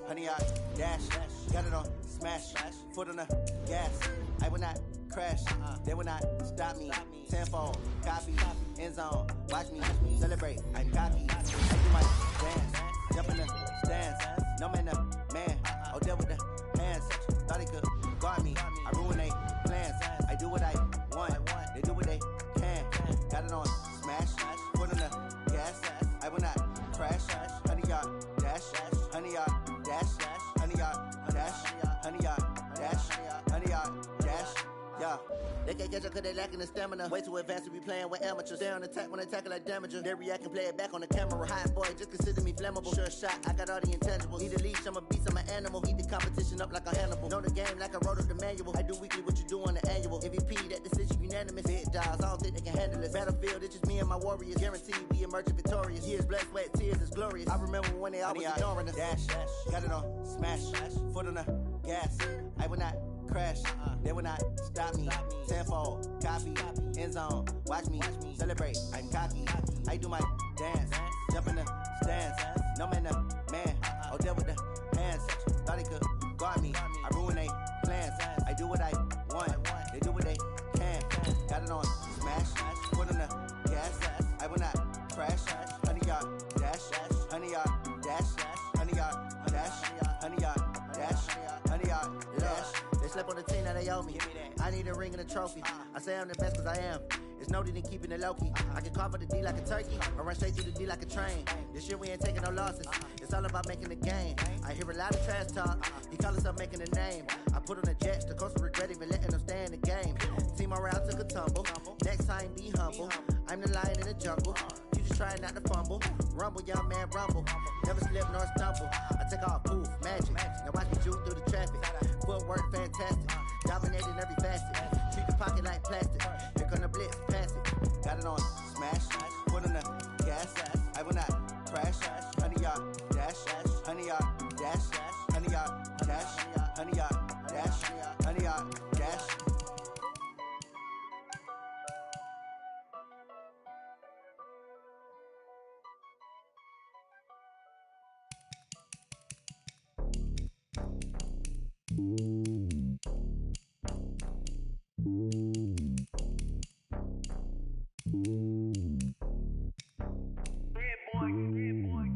Honey, I dash, got it on smash, foot on the gas. I will not crash, they will not stop me. Tenfold, copy, end zone, watch me celebrate. I'm cocky, I do my dance, jump in the stands. No man, man, oh, deal with the hands. Thought he could guard me, I ruin they plans. I do what I want, they do what they can. Got it on smash, foot on the gas. I will not crash, honey, yard dash, honey, yard dash, honey, yard dash, honey, yard dash, honey, yard dash. Yeah, they can't catch up cause they lacking the stamina. Way too advanced to be playing with amateurs. They on attack when they tackle like damager. They react and play it back on the camera. Hot boy, just consider me flammable. Sure shot, I got all the intangibles. Need a leash, I'm a beast, I'm an animal. Eat the competition up like a Hannibal. Know the game like I wrote up the manual. I do weekly what you do on the annual. MVP, that decision unanimous. Hit dials, I don't think they can handle it. Battlefield, it's just me and my warriors. Guaranteed we emerge victorious. Years, blood, sweat, tears is glorious. I remember when they always ignoring us. Dash, got it on smash, foot on the gas. I will not crash, they will not stop me. Tenfold, copy, end zone, watch me celebrate. I'm cocky, I do my dance, jump in the stands. No man, man, oh, deal with the hands. Thought he could guard me, I ruin they plans. I do what I want, they do what they can. Got it on smash, foot on the gas. I will not crash, honey, yard dash, honey, yard dash, honey, yard dash, honey, yard dash, honey, yard dash. They slept on the team that they owe me. I need a ring and a trophy. I say I'm the best cause I am. It's no need in keeping it low-key. I can carve up the D like a turkey or run straight through the D like a train. This year we ain't taking no losses. It's all about making the game. I hear a lot of trash talk. He call himself making a name. I put on the Jets. The coach will regret even letting them stay in the game. Team morale took a tumble. Next time be humble. I'm the lion in the jungle. You just trying not to fumble. Rumble, young man, rumble. Never slip nor stumble. I take off, poof, magic. Now watch me juke through the traffic. Footwork fantastic. Dominating every facet. Treat the pocket like plastic. Here come the blitz, pass it. Got it on smash. Foot on the gas. I will not crash. Honey, yard dash. Honey, yard dash. Honey, yard dash. Honey, yard dash. Honey, yard dash.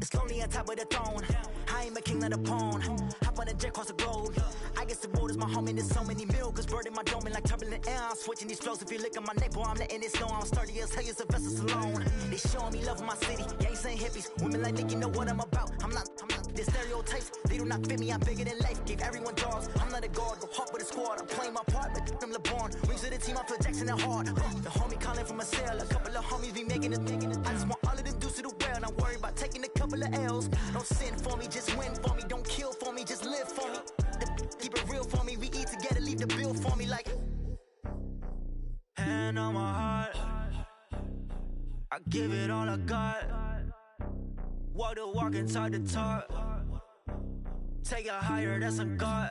It's lonely on top of the throne. I ain't a king of the pawn. Hop on a jet across the globe. I guess the road is my home and there's so many milkers burning my dome like turbulent air. I'm switching these flows. If you look at my neck, boy, I'm letting it snow. I'm sturdy as hell, it's a vessel Salone. They showing me love in my city. Gang saying hippies. Women like Nick, you know what I'm about. I'm not the stereotypes. They do not fit me. I'm bigger than life. Gave everyone jaws. I'm not a guard. Go hard with a squad. I'm playing my part, but I'm LeBron. Rings to the team. I feel Jackson and hard. The homie calling from a cell. A couple of homies be making it. I just want all of them dudes to the well. Not worry about taking a couple of L's. Don't sin for me, just win for me. Don't kill for me, just live for me. Keep it real for me. We eat together, leave the bill for me like. Hand on my heart, I give it all I got. Walk the walk and talk the talk. Take it higher, that's a God.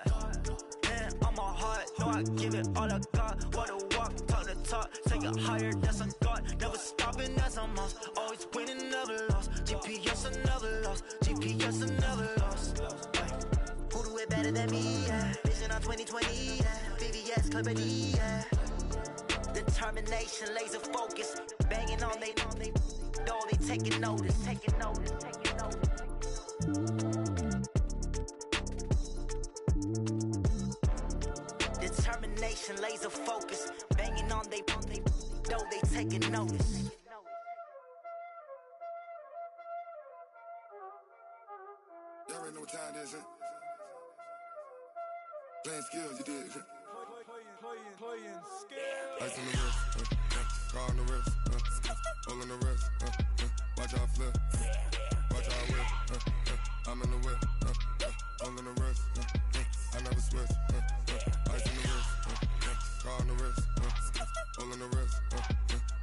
Hand on my heart, no, I give it all I got. Walk the walk, talk the talk. Take it higher, that's a God. Never stopping, that's a must. Always winning, never lost. GPS, I never lost. GPS, I never lost. Who do it better than me? Yeah. Vision on 2020. Yeah. VVS, Clippity. Yeah. Determination, laser focus. Banging on they door, they taking notice. Taking notice. Taking notice. taking notice. Y'all already know what time it is, huh? Playing skills, you did. Playing skills. Ice on the wrist, car on the wrist, all on the wrist, watch how I flip, watch how I whip, I'm in the whip, all on the wrist, I never switch, ice on the wrist, car on the wrist, all on the wrist,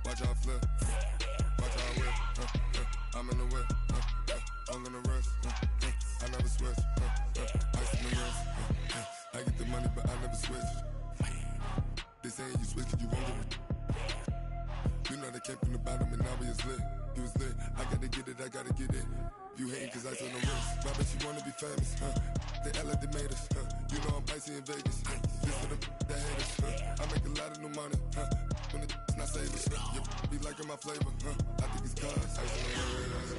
watch how I flip, watch how I whip, I'm in the whip, all on the wrist, I never switch, ice on the wrist, I get the money but I never switch. They saying you switch cause you won't get it. You know they came from the bottom and now we is lit. You was lit, I gotta get it, I gotta get it. You hating cause ice on the wrist. I bet you wanna be famous, They act like they made us, You know I'm icy in Vegas, This for the that hate us, I make a lot of new money, When the not saving, You be liking my flavor, I think it's cause ice on the wrist,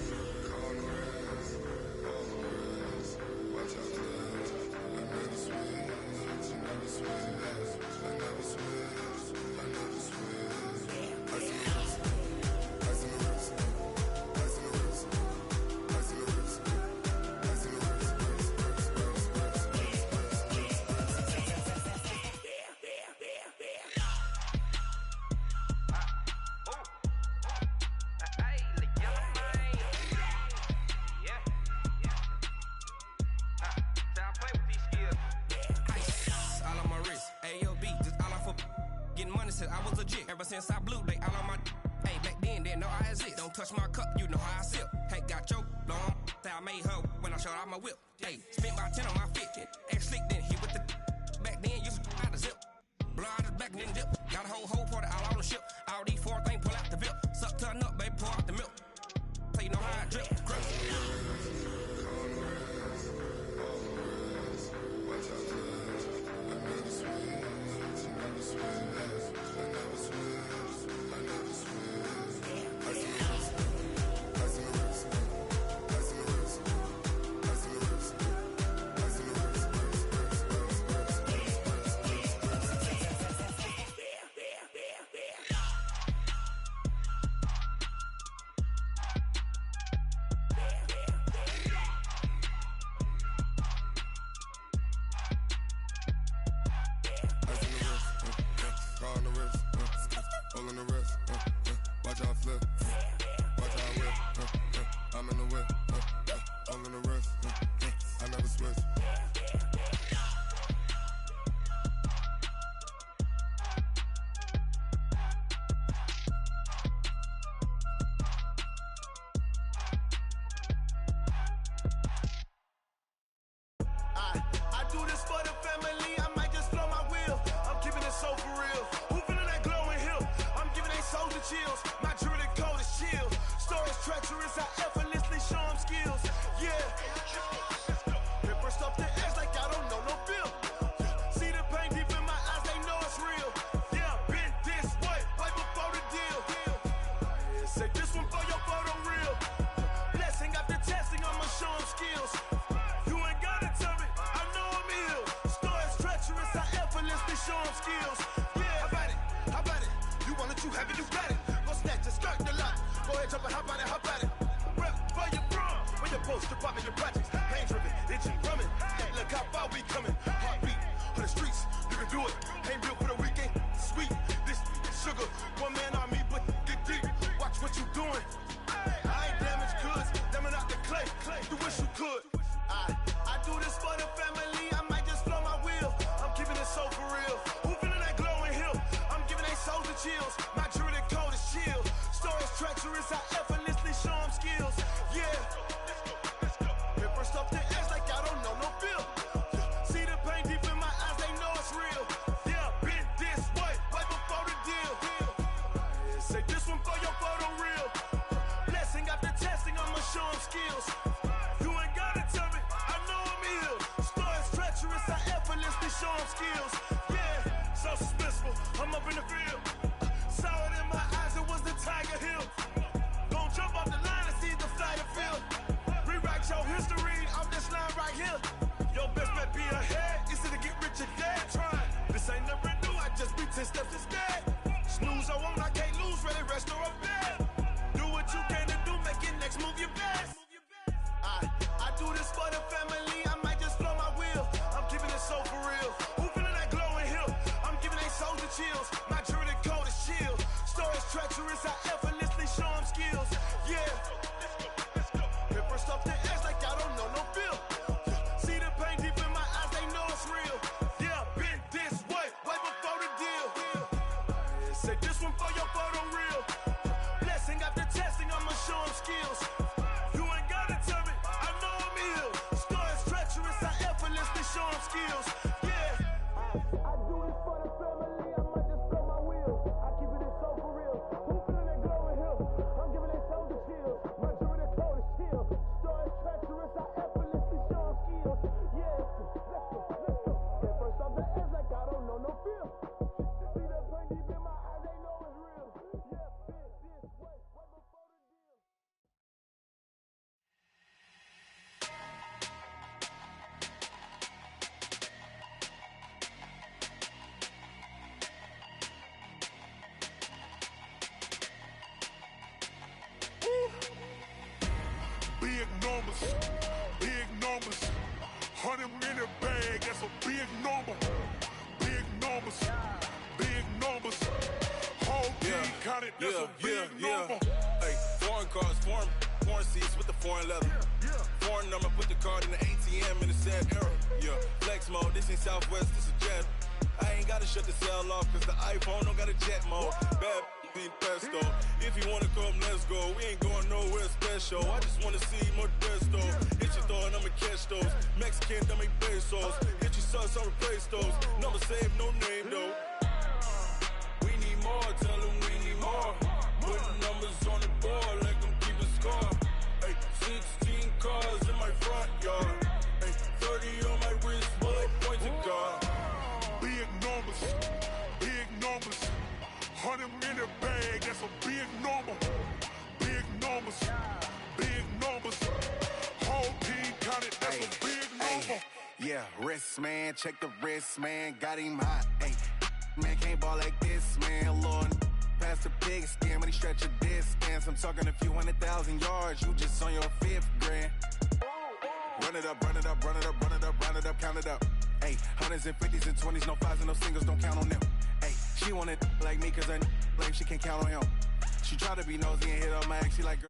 on the wrist, on the wrist. Watch out for this, I never switch, I never switch. I never switch, I never switch. Ice in the wrist, ice in the wrist, ice in the wrist, ice in the wrist, ice in the wrist, Hey, the yellow man. Yeah. I play with these skills. Ice all on my wrist, AOB, just all off of getting money since I was legit. Ever since I blew, they all on my. Hey, back then, didn't know I exist. Don't touch my cup, you know how I sip. Hey, got your long. Say I made her when I showed out my whip. Hey, spent about 10 on my fit. Act slick, then hit with the. Back then, used to out the zip. Blow out the back, then dip. Got a whole party all on the ship. All these four things pull out the VIP. Suck, turn up, baby, pour out the milk. So you know how I drip. Crap. really rest or a bed. Do what you can to do, make your next move your best. I do this for the family, I might just blow my wheel. I'm keeping it so for real. Who feeling that glowing hill? I'm giving they souls the chills. My jewelry code is chill. Stories treacherous, I effortlessly show them skills. Yeah. Hit first off the edge like I don't know no feel. See the pain deep in my eyes, they know it's real. Yeah, been this way before the deal. Say this one for your photo reel. Blessing after testing, I'ma show them skills. You ain't gotta tell me, I know I'm ill. Stories treacherous, I effortlessly show them skills. Yeah. I do this for the family, I might just blow my wheel. I keep it so for real. Who feeling that glowing hill? I'm giving they souls the chills. My jewelry code is chill. Stories treacherous, I effortlessly show them skills. Yeah. Let's go. Get first off the edge like I don't know no feel. See the pain deep in my eyes, they know it's real. Yeah, been this way before the deal. Big numbers, big numbers. 100 in a bag, that's a big number. Big numbers, big numbers. Whole team counted, that's a big number. Hey, foreign cars, foreign seats with the foreign leather. Foreign number, put the card in the ATM in the sad era. Yeah, flex mode, this ain't Southwest, this a jet. I ain't gotta shut the cell off, cause the iPhone don't got a jet mode. Bad being pesto. If you wanna come, let's go. We ain't going nowhere special. I just wanna see more Modesto. Hit your thought, I'ma catch those. Mexican, I make pesos. Hit your sus, I'll replace those. Number saved, no name though. We need more, tell them we need more. Putting numbers on the board like I'm keeping score. Hey, 16 cars in my front yard. Hey, 30 on my wrist, while I point to God. Big numbers, big numbers. 100 in a bag, that's a big number. Big numbers, big numbers. Whole team counted, that's a big number. Yeah, wrist man, check the wrist man, got him hot. Ay, man can't ball like this, man. Lord, past the pig skin, but he stretch a distance. I'm talking a few 100,000 yards, you just on your 5th grand. Run it up, run it up, run it up, run it up, run it up, count it up. Ay, 100s and 50s and 20s, no 5s and no singles, don't count on them. Ay, she want it like me, cause her like she can't count on him. She try to be nosy and hit on my ex, she like, girl.